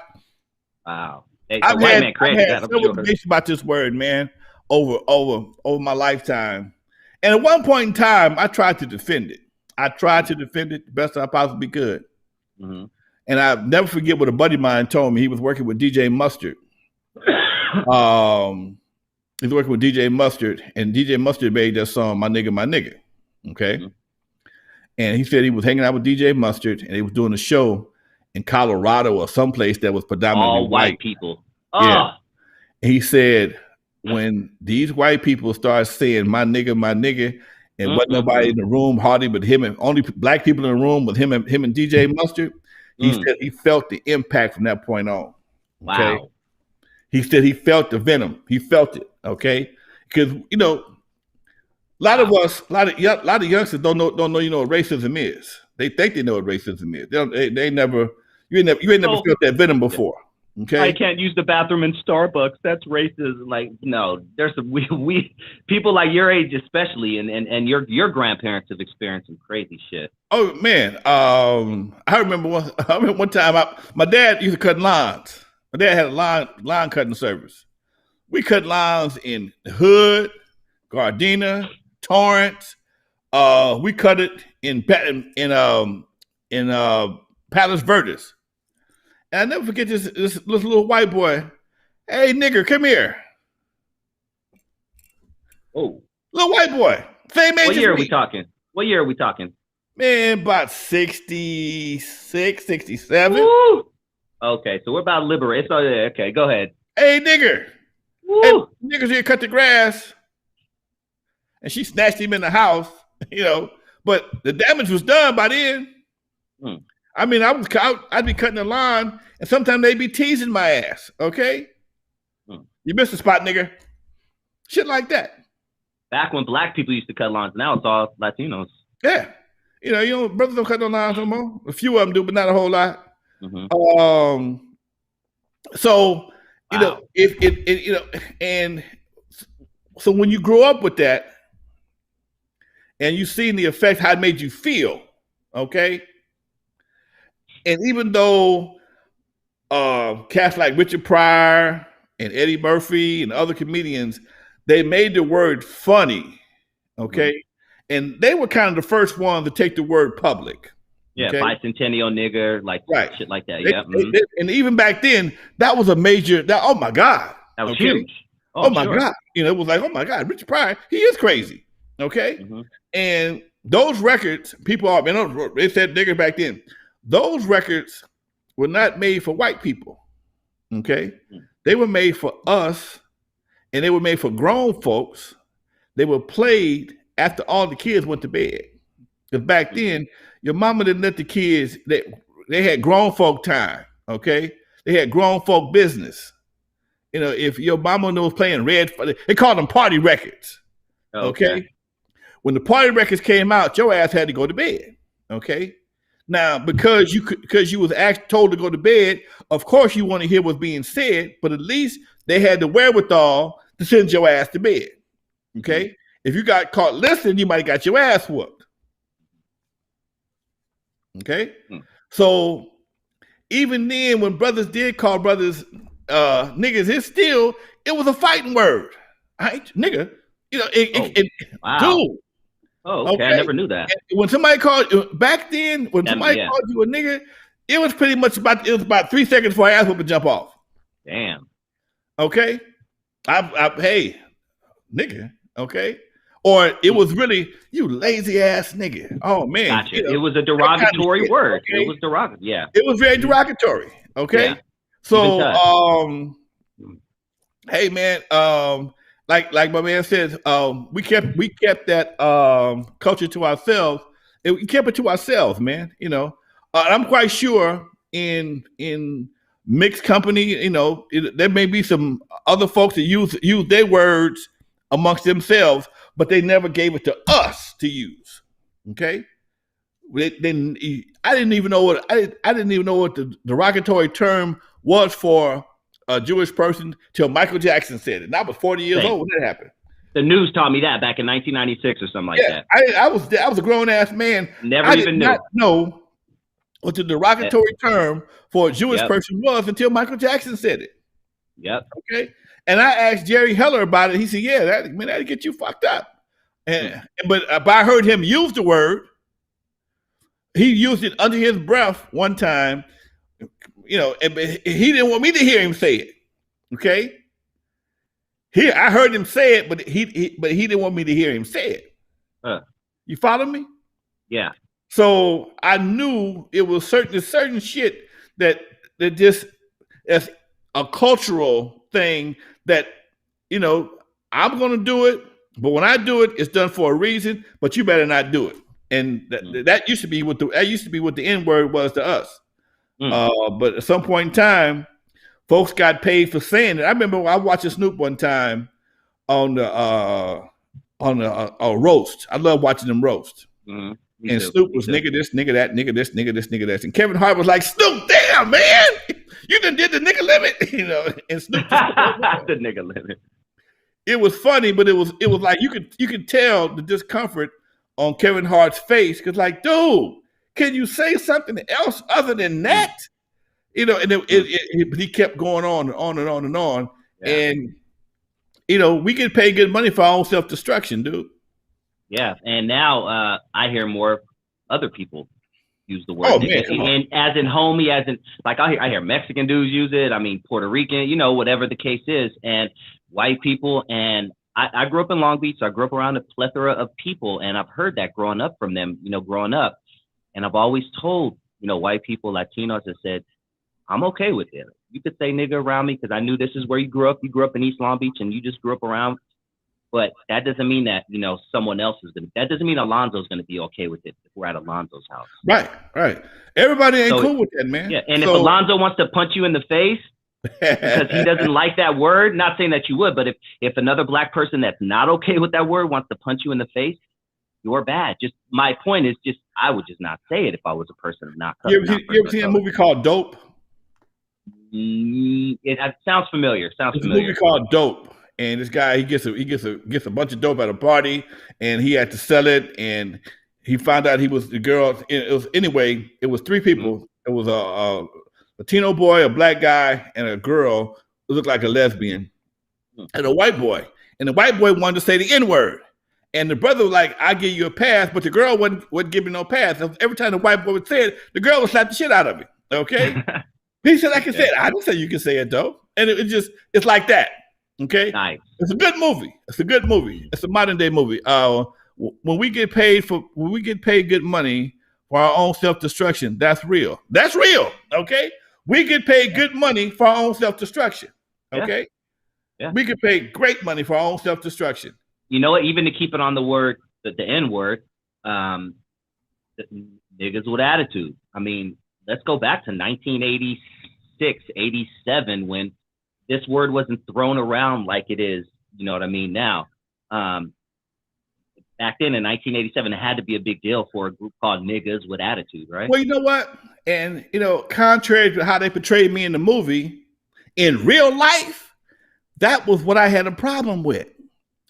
Wow. Hey, I've had several debates about this word, man, over my lifetime. And at one point in time, I tried to defend it. The best I possibly could. Mm-hmm. And I'll never forget what a buddy of mine told me. He was working with DJ Mustard. He was working with DJ Mustard, and DJ Mustard made that song, My Nigga, My Nigga. Okay. Mm-hmm. And he said he was hanging out with DJ Mustard, and he was doing a show in Colorado or someplace that was predominantly all white people. Yeah. And he said, when these white people start saying my nigga, and wasn't nobody in the room, hardly but him, and only black people in the room with him and DJ Mustard, he said he felt the impact from that point on. Okay? Wow. He said he felt the venom. He felt it. Okay. Because, a lot of youngsters don't know what racism is. They think they know what racism is. You ain't never felt that venom before. Okay. I can't use the bathroom in Starbucks. That's racism. Like, no, there's we people like your age especially, and your grandparents have experienced some crazy shit. Oh man, I remember one time my dad used to cut lawns. My dad had a lawn cutting service. We cut lawns in the Hood, Gardena, Torrance. We cut it in Palos Verdes. And I never forget this little white boy. Hey, nigger, come here. Oh. Little white boy. Same age. What year are we talking? Man, about 66, 67. Woo! Okay, so we're about liberate. Okay, go ahead. Hey, nigger. Woo! Hey, nigger's here cut the grass. And she snatched him in the house, but the damage was done by then. I mean, I'd be cutting the lawn, and sometimes they'd be teasing my ass, okay? You missed the spot, nigga. Shit like that. Back when black people used to cut lawns, now it's all Latinos. Yeah. Brothers don't cut no lawns no more. A few of them do, but not a whole lot. Mm-hmm. So, wow. And so when you grow up with that, and you seen the effect, how it made you feel, okay? And even though cats like Richard Pryor and Eddie Murphy and other comedians, they made the word funny, okay? Mm-hmm. And they were kind of the first ones to take the word public. Yeah, okay? Bicentennial nigger, shit like that. And even back then, that was a major, oh my God. That was huge. Oh my God. It was like, oh my God, Richard Pryor, he is crazy, okay? Mm-hmm. And those records, they said nigger back then. Those records were not made for white people, okay? They were made for us, and they were made for grown folks. They were played after all the kids went to bed. Because back then, your mama didn't let the kids, they had grown folk time, okay? They had grown folk business. If your mama was playing they called them party records, okay? When the party records came out, your ass had to go to bed, okay? Now, because you was told to go to bed, of course you want to hear what's being said, but at least they had the wherewithal to send your ass to bed, okay? Mm-hmm. If you got caught listening, you might have got your ass whooped, okay? Mm-hmm. So even then, when brothers did call brothers niggas, it was a fighting word, right? Nigga, wow. Dude. Oh, okay. I never knew that. And when somebody called back then, when somebody called you a nigga, it was pretty much about 3 seconds before I asked them to jump off. Damn. Okay. Hey, nigga, okay? Or it was really, you lazy ass nigga. Oh man, gotcha. It was a derogatory word. Okay? It was derogatory. Yeah, it was very derogatory. Okay, yeah. so hey man, like my man says, we kept that culture to ourselves. And we kept it to ourselves, man. I'm quite sure in mixed company, there may be some other folks that use their words amongst themselves, but they never gave it to us to use. Okay, then I didn't even know what I didn't even know what the derogatory term was for a Jewish person till Michael Jackson said it. And I was 40 years old when that happened. The news taught me that back in 1996 or something like that. I was a grown ass man. Never even not know what the derogatory term for a Jewish person was until Michael Jackson said it. Yep. Okay. And I asked Jerry Heller about it. He said, "Yeah, that'd get you fucked up." But I heard him use the word. He used it under his breath one time. And he didn't want me to hear him say it. Okay. Here, I heard him say it, but he didn't want me to hear him say it. You follow me? Yeah. So I knew it was certain shit that just as a cultural thing that I'm going to do it, but when I do it, it's done for a reason. But you better not do it. And that used to be what the N-word was to us. But at some point in time, folks got paid for saying it. I remember I watched Snoop one time on the roast. I love watching them roast. Mm-hmm. And Snoop was nigga this, nigga that, nigga this, nigga this, nigga that. And Kevin Hart was like, "Snoop, damn man, you done did the nigga limit," And Snoop the nigga limit. It was funny, but it was like you could tell the discomfort on Kevin Hart's face because, like, dude, can you say something else other than that? And but he kept going on and on and on and on. Yeah. And we get paid good money for our own self-destruction, dude. Yeah, and now I hear more other people use the word nigga. And as in homie, as in like I hear Mexican dudes use it. I mean Puerto Rican, whatever the case is, and white people. And I grew up in Long Beach, so I grew up around a plethora of people, and I've heard that growing up from them, growing up. And I've always told white people, Latinos, I said, I'm okay with it. You could say nigga around me because I knew this is where you grew up. You grew up in East Long Beach and you just grew up around. But that doesn't mean that, someone else is going to. That doesn't mean Alonzo's going to be okay with it if we're at Alonzo's house. Right. Everybody ain't cool with that, man. Yeah, and if Alonzo wants to punch you in the face because he doesn't like that word, not saying that you would, but if another black person that's not okay with that word wants to punch you in the face, you're bad. Just my point is I would just not say it if I was a person of not color. You ever seen a movie called Dope? It sounds familiar. It's a movie called Dope, and this guy he gets a bunch of dope at a party, and he had to sell it, and he found out he was the girl. It was three people. Mm-hmm. It was a Latino boy, a black guy, and a girl who looked like a lesbian, and a white boy. And the white boy wanted to say the N-word, and the brother was like, "I'll give you a pass," but the girl wasn't giving no pass. Every time the white boy would say it, the girl would slap the shit out of him. Okay. He said, "I can say it." I didn't say you can say it though. And it's like that. Okay. Nice. It's a good movie. It's a modern day movie. When we get paid good money for our own self-destruction, that's real. That's real. Okay. We get paid good money for our own self-destruction. Okay. Yeah. We get paid great money for our own self-destruction. You know what? Even to keep it on the word, the N-word, niggas with attitude. I mean, let's go back to 1986, 87, when this word wasn't thrown around like it is, you know what I mean, now. Back then in 1987, it had to be a big deal for a group called Niggas with Attitude, right? Well, you know what? And, contrary to how they portrayed me in the movie, in real life, that was what I had a problem with.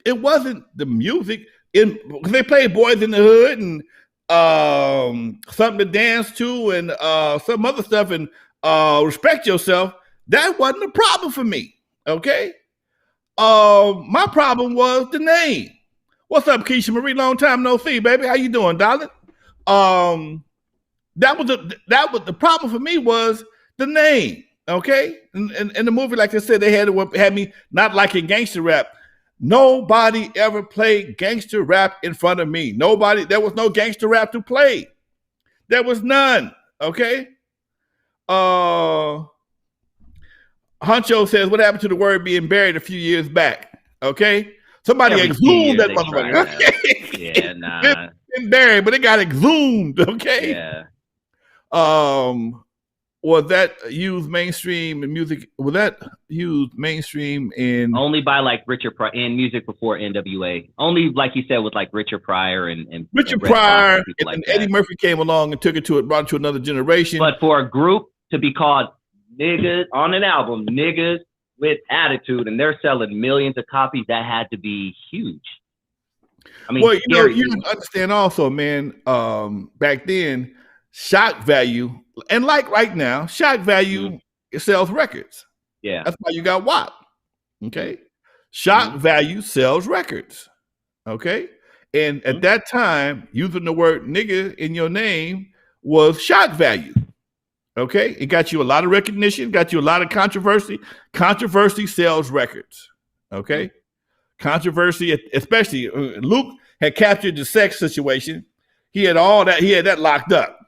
It wasn't the music. Because they played Boys in the Hood and something to dance to and some other stuff and Respect Yourself. That wasn't a problem for me. Okay. My problem was the name. What's up, Keisha Marie? Long time no see, baby. How you doing, darling? That was the problem for me was the name. Okay, in the movie, like I said, they had me not liking gangster rap. Nobody ever played gangster rap in front of me. Nobody. There was no gangster rap to play. There was none. Okay. Huncho says, "What happened to the word being buried a few years back?" Okay. Somebody exhumed that motherfucker. Okay? Yeah, nah. Been buried, but it got exhumed. Okay. Yeah. Was that used mainstream in music? Was that used mainstream in only by like Richard Pryor in music before N.W.A? Only like you said with like Richard Pryor and Richard Pryor and Eddie Murphy came along and brought it to another generation. But for a group to be called niggas on an album, niggas with attitude, and they're selling millions of copies, that had to be huge. I mean, well, you understand also, man. Back then, shock value, and like right now, shock value it sells records. Yeah, that's why you got WAP. Okay, shock value sells records. Okay, and at that time, using the word nigga in your name was shock value. Okay, it got you a lot of recognition, got you a lot of controversy. Controversy sells records. Okay, controversy, especially Luke had captured the sex situation. He had all that. He had that locked up.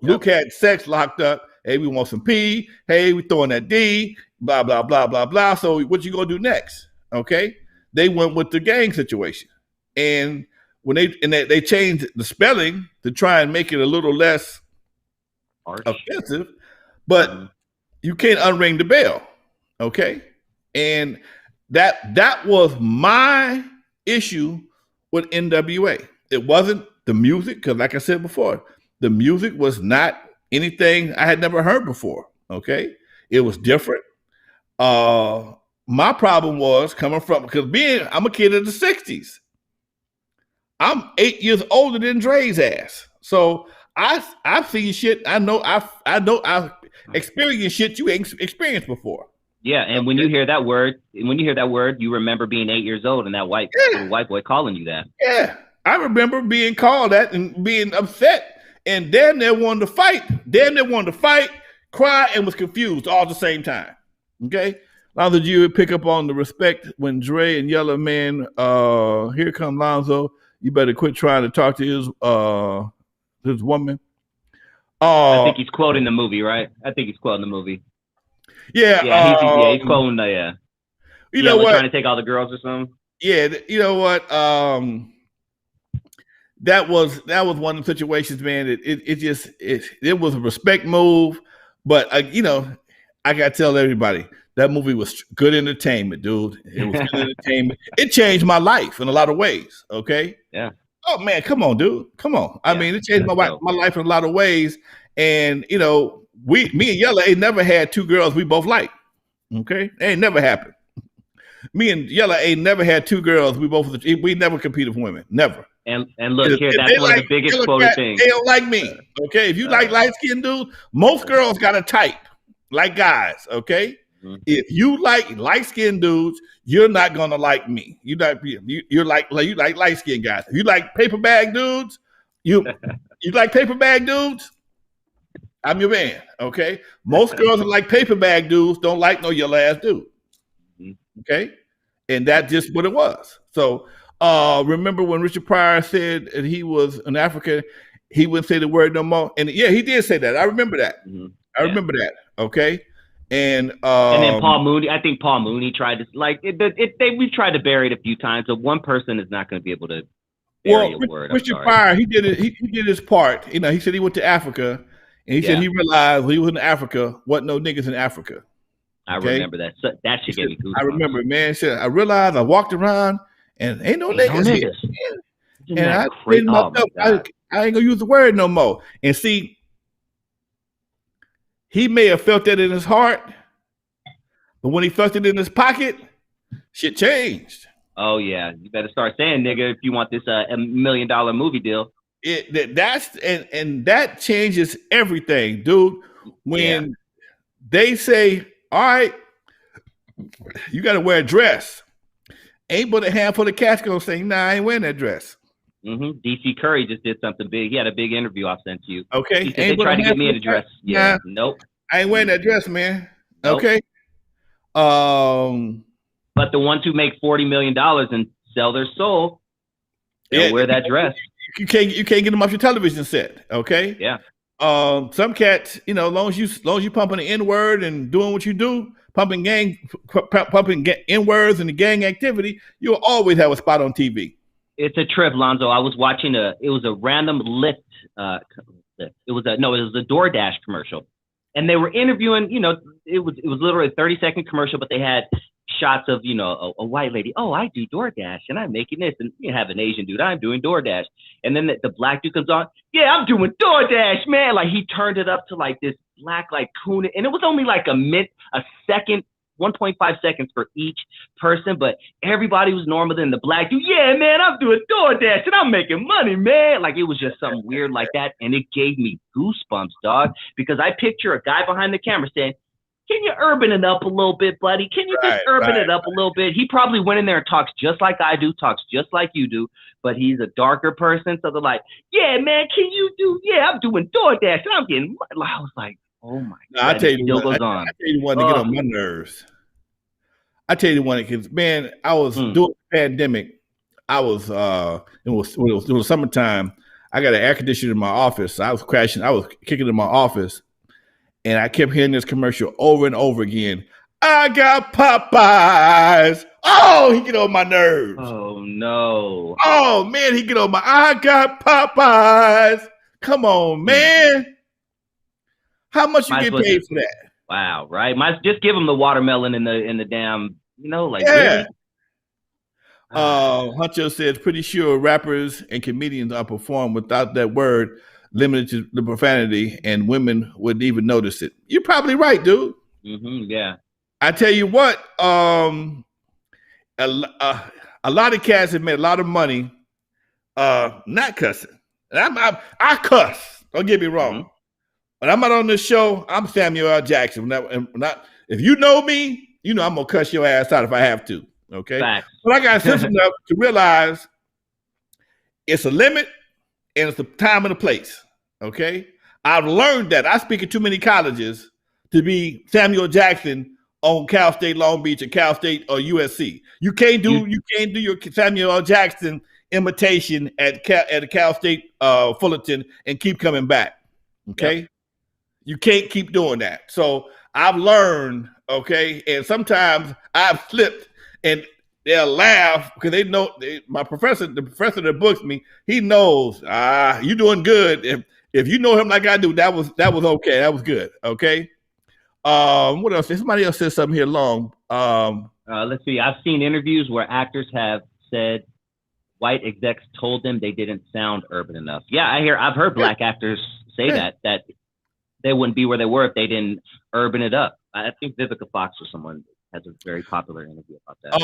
Yep. Luke had sex locked up. Hey, we want some P. Hey, we throwing that D. Blah blah blah blah blah. So what you gonna do next? Okay, they went with the gang situation, and when they changed the spelling to try and make it a little less offensive, but you can't unring the bell. Okay, and that was my issue with N.W.A. It wasn't the music, because like I said before, the music was not anything I had never heard before. Okay, it was different. My problem was coming from, because I'm a kid of the 60s. I'm 8 years older than Dre's ass. So I've seen shit. I know I've experienced shit you ain't experienced before. Yeah, and when you hear that word, you remember being 8 years old and that white boy calling you that. Yeah, I remember being called that and being upset, and damn near wanted to fight, cry, and was confused all at the same time. Okay, Lonzo, you would pick up on the respect when Dre and Yellow Man. Here come Lonzo. You better quit trying to talk to his woman. I think he's quoting the movie, right? I think he's quoting the movie. Yeah, he's quoting the you know what? Trying to take all the girls or something. Yeah, you know what? That was one of the situations, man. It was a respect move, but I gotta tell everybody that movie was good entertainment, dude. It was good entertainment. It changed my life in a lot of ways. Okay. Yeah. Oh man, come on, dude. Come on. I mean, it changed my life in a lot of ways. And me and Yella ain't never had two girls we both like. Okay, it ain't never happened. Me and Yella ain't never had two girls we never competed for women, never. And look here, that's one of the biggest quoted things. They don't like me. Okay, if you like light skinned dudes, most girls got a type like guys. Okay, if you like light skinned dudes, you're not gonna like me. You like light skinned guys. If you like paper bag dudes, you like paper bag dudes. I'm your man, okay? Most girls that like paper bag dudes don't like no yellow ass dude, okay? And that's just what it was. So remember when Richard Pryor said that he was an African, he wouldn't say the word no more. And yeah, he did say that. I remember that. I remember that, okay? And then Paul Mooney, I think Paul Mooney tried to, we've tried to bury it a few times, but one person is not going to be able to bury a word. Richard Pryor, he did it. He did his part. He said he went to Africa. And he said he realized when he was in Africa, wasn't no niggas in Africa. Okay? I remember that. So that shit gave me goosebumps. I remember, man. He said, I realized I walked around and ain't no niggas here. And I said myself, I ain't gonna use the word no more. And see, he may have felt that in his heart, but when he felt it in his pocket, shit changed. Oh yeah, you better start saying nigga if you want this $1 million movie deal. That changes everything, dude. When they say, all right, you got to wear a dress, ain't but a handful of cats gonna say, nah, I ain't wearing that dress. DC Curry just did something big. He had a big interview I'll send to you. Okay. He said they tried to get me in a dress. Yeah. Nope. I ain't wearing that dress, man. Nope. Okay. But the ones who make $40 million and sell their soul, they'll wear that dress. You can't get them off your television set. Okay. Yeah. Some cats, you know, as long as you pumping the N-word and doing what you do, pumping N-words and the gang activity, you'll always have a spot on TV. It's a trip, Lonzo. I was watching it was a random Lyft. It was a DoorDash commercial, and they were interviewing. You know, it was literally a 30-second commercial, but they had shots of, you know, a white lady. Oh, I do DoorDash and I'm making this, and you have an Asian dude. I'm doing DoorDash, and then the black dude comes on. Yeah, I'm doing DoorDash, man. Like he turned it up to like this black like coon, and it was only like a second. 1.5 seconds for each person, but everybody was normal. Than the black dude, yeah, man, I'm doing DoorDash and I'm making money, man. Like it was just something weird like that, and it gave me goosebumps, dog, because I picture a guy behind the camera saying, can you urban it up a little bit, buddy? Can you just urban it up a little bit? He probably went in there and talks just like I do, talks just like you do, but he's a darker person, so they're like, yeah, man, can you do, yeah, I'm doing DoorDash and I'm getting money. I was like, oh my God, I tell you what, I tell you one to get on my nerves. I tell you one, because man, I was during the pandemic. I was it was summertime. I got an air conditioner in my office. So I was kicking in my office, and I kept hearing this commercial over and over again. I got Popeyes. Oh, he get on my nerves. Oh no. Oh man, he get on my. I got Popeyes. Come on, man. How much you get paid for that? Wow, right? Just give him the watermelon in the damn, you know, like really? Huncho says, pretty sure rappers and comedians are performed without that word limited to the profanity, and women wouldn't even notice it. You're probably right, dude. Yeah. I tell you what, a lot of cats have made a lot of money not cussing. And I cuss. Don't get me wrong. When I'm out on this show, I'm Samuel L. Jackson. If you know me, you know I'm gonna cuss your ass out if I have to. Okay, Facts. But I got sense enough to realize it's a limit and it's the time and the place. Okay, I've learned that. I speak at too many colleges to be Samuel Jackson on Cal State Long Beach or Cal State or USC. You can't do your Samuel L. Jackson imitation at Cal State Fullerton and keep coming back. Okay. Yep. You can't keep doing that. So I've learned, okay, and sometimes I've slipped and they'll laugh because they know the professor that books me, he knows, you're doing good. If you know him like I do, that was okay. That was good. Okay. What else? Somebody else said something here long. Let's see. I've seen interviews where actors have said white execs told them they didn't sound urban enough. Yeah, I've heard black actors say that they wouldn't be where they were if they didn't urban it up. I think Vivica Fox or someone has a very popular interview about that.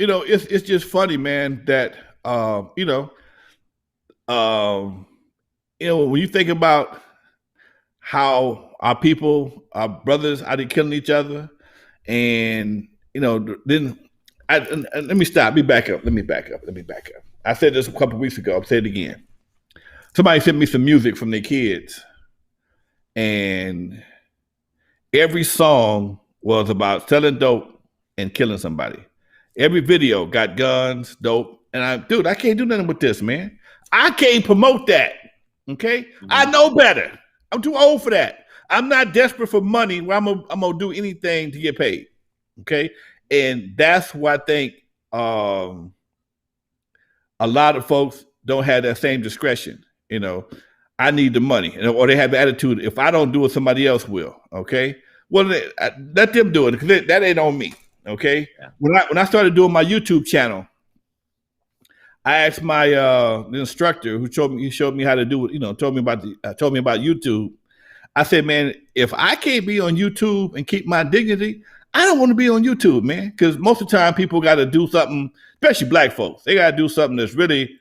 You know, it's just funny, man, that when you think about how our people, our brothers, are they killing each other, and then let me stop. Let me back up. I said this a couple of weeks ago. I'll say it again. Somebody sent me some music from their kids, and every song was about selling dope and killing somebody. Every video got guns, dope, and I can't do nothing with this, man. I can't promote that. Okay, I know better. I'm too old for that. I'm not desperate for money where I'm gonna do anything to get paid. Okay, and that's why I think a lot of folks don't have that same discretion. I need the money, or they have the attitude, if I don't do it, somebody else will. Okay, well, let them do it, because that ain't on me. Okay, yeah. When I started doing my YouTube channel, I asked my the instructor who showed me how to do it. Told me about YouTube. I said, man, if I can't be on YouTube and keep my dignity, I don't want to be on YouTube, man. Because most of the time, people got to do something, especially black folks. They got to do something that's really,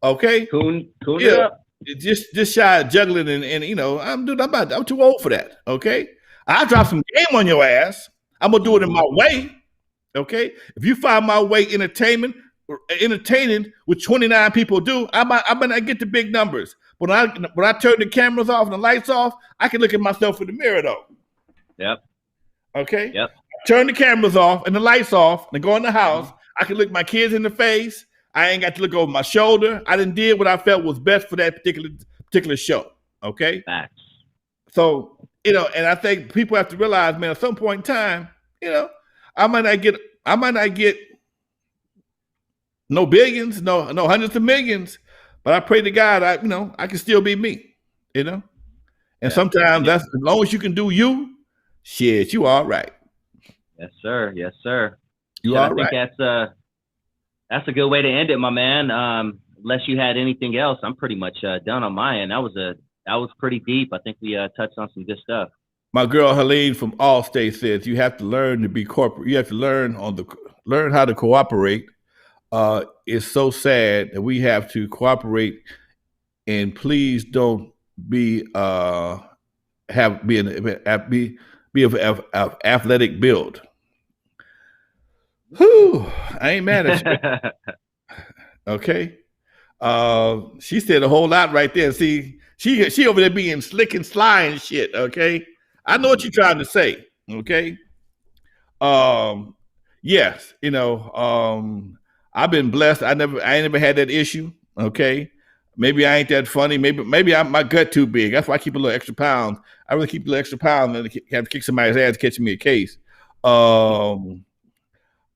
okay, cool it up. Just shy of juggling, and I'm too old for that. Okay, I'll drop some game on your ass. I'm gonna do it in my way. Okay, if you find my way entertaining with 29 people do, I might not get the big numbers. But when I turn the cameras off and the lights off, I can look at myself in the mirror though. Yep. Okay. Yep. Turn the cameras off and the lights off and go in the house. Mm-hmm. I can look my kids in the face. I ain't got to look over my shoulder. I done did what I felt was best for that particular show. Okay. Facts. So, and I think people have to realize, man, at some point in time, I might not get no billions, no hundreds of millions, but I pray to God, I can still be me, And sometimes that's as long as you can do you, shit, you all right. Yes, sir. Yes, sir. You I all think right. that's a good way to end it, my man. Unless you had anything else, I'm pretty much done on my end. That was pretty deep. I think we touched on some good stuff. My girl Helene from Allstate says you have to learn to be corporate. You have to learn how to cooperate. It's so sad that we have to cooperate, and please don't be of athletic build. Whew, I ain't mad at you. Okay. She said a whole lot right there. See, she over there being slick and sly and shit. Okay. I know what you're trying to say. Okay. Yes, I've been blessed. I ain't never had that issue. Okay. Maybe I ain't that funny. Maybe my gut too big. That's why I keep a little extra pound. I really keep a little extra pound and have to kick somebody's ass catching me a case. I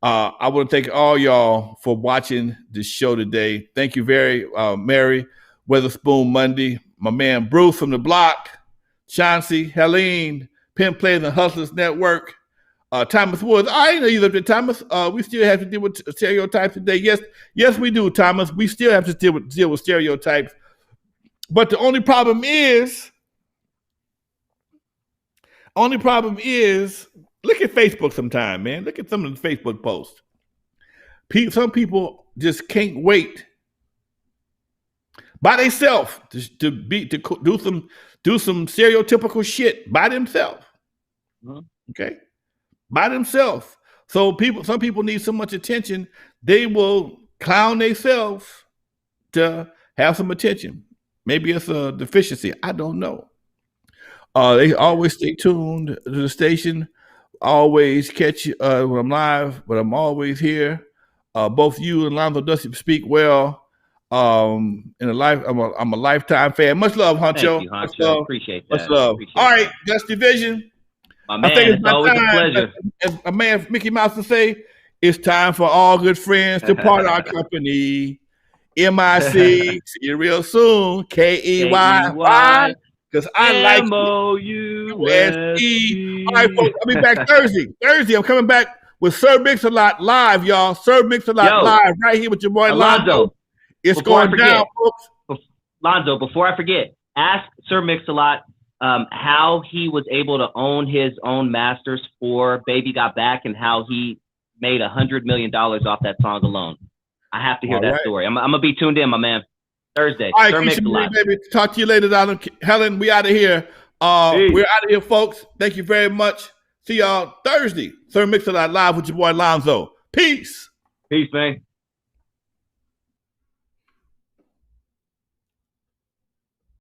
want to thank all y'all for watching this show today. Thank you very, Mary, Weatherspoon Monday, my man Bruce from the block, Chauncey, Helene, Pimp Players and Hustlers Network, Thomas Woods. I know you lived in Thomas. We still have to deal with stereotypes today. Yes, we do, Thomas. We still have to deal with stereotypes. But the only problem is, look at Facebook sometime, man. Look at some of the Facebook posts. Some people just can't wait by themselves to do some stereotypical shit by themselves. Okay, by themselves. So some people need so much attention, they will clown themselves to have some attention. Maybe it's a deficiency. I don't know. They always stay tuned to the station. Always catch when I'm live, but I'm always here. Both you and Lonzo Dusty speak well. I'm a lifetime fan. Much love, Huncho. Thank you, Huncho. Much love. Appreciate that. Much love. All right, Dusty Vision. My man, I think it's always a pleasure. As a man, Mickey Mouse would say, it's time for all good friends to part our company. MIC, see you real soon. KEY. Because I like MOUSE. All right, folks, I'll be back Thursday. I'm coming back with Sir Mix-a-Lot live, y'all. Sir Mix-a-Lot live right here with your boy Lonzo. It's going down, folks. Lonzo, before I forget, ask Sir Mix-a-Lot how he was able to own his own masters for Baby Got Back and how he made $100 million off that song alone. I have to hear that story. I'm going to be tuned in, my man. Thursday. All right, baby. Talk to you later, Donald. Helen, we out of here. We're out of here, folks. Thank you very much. See y'all Thursday. Sir Mix-a-Lot live with your boy Lonzo. Peace. Peace, man.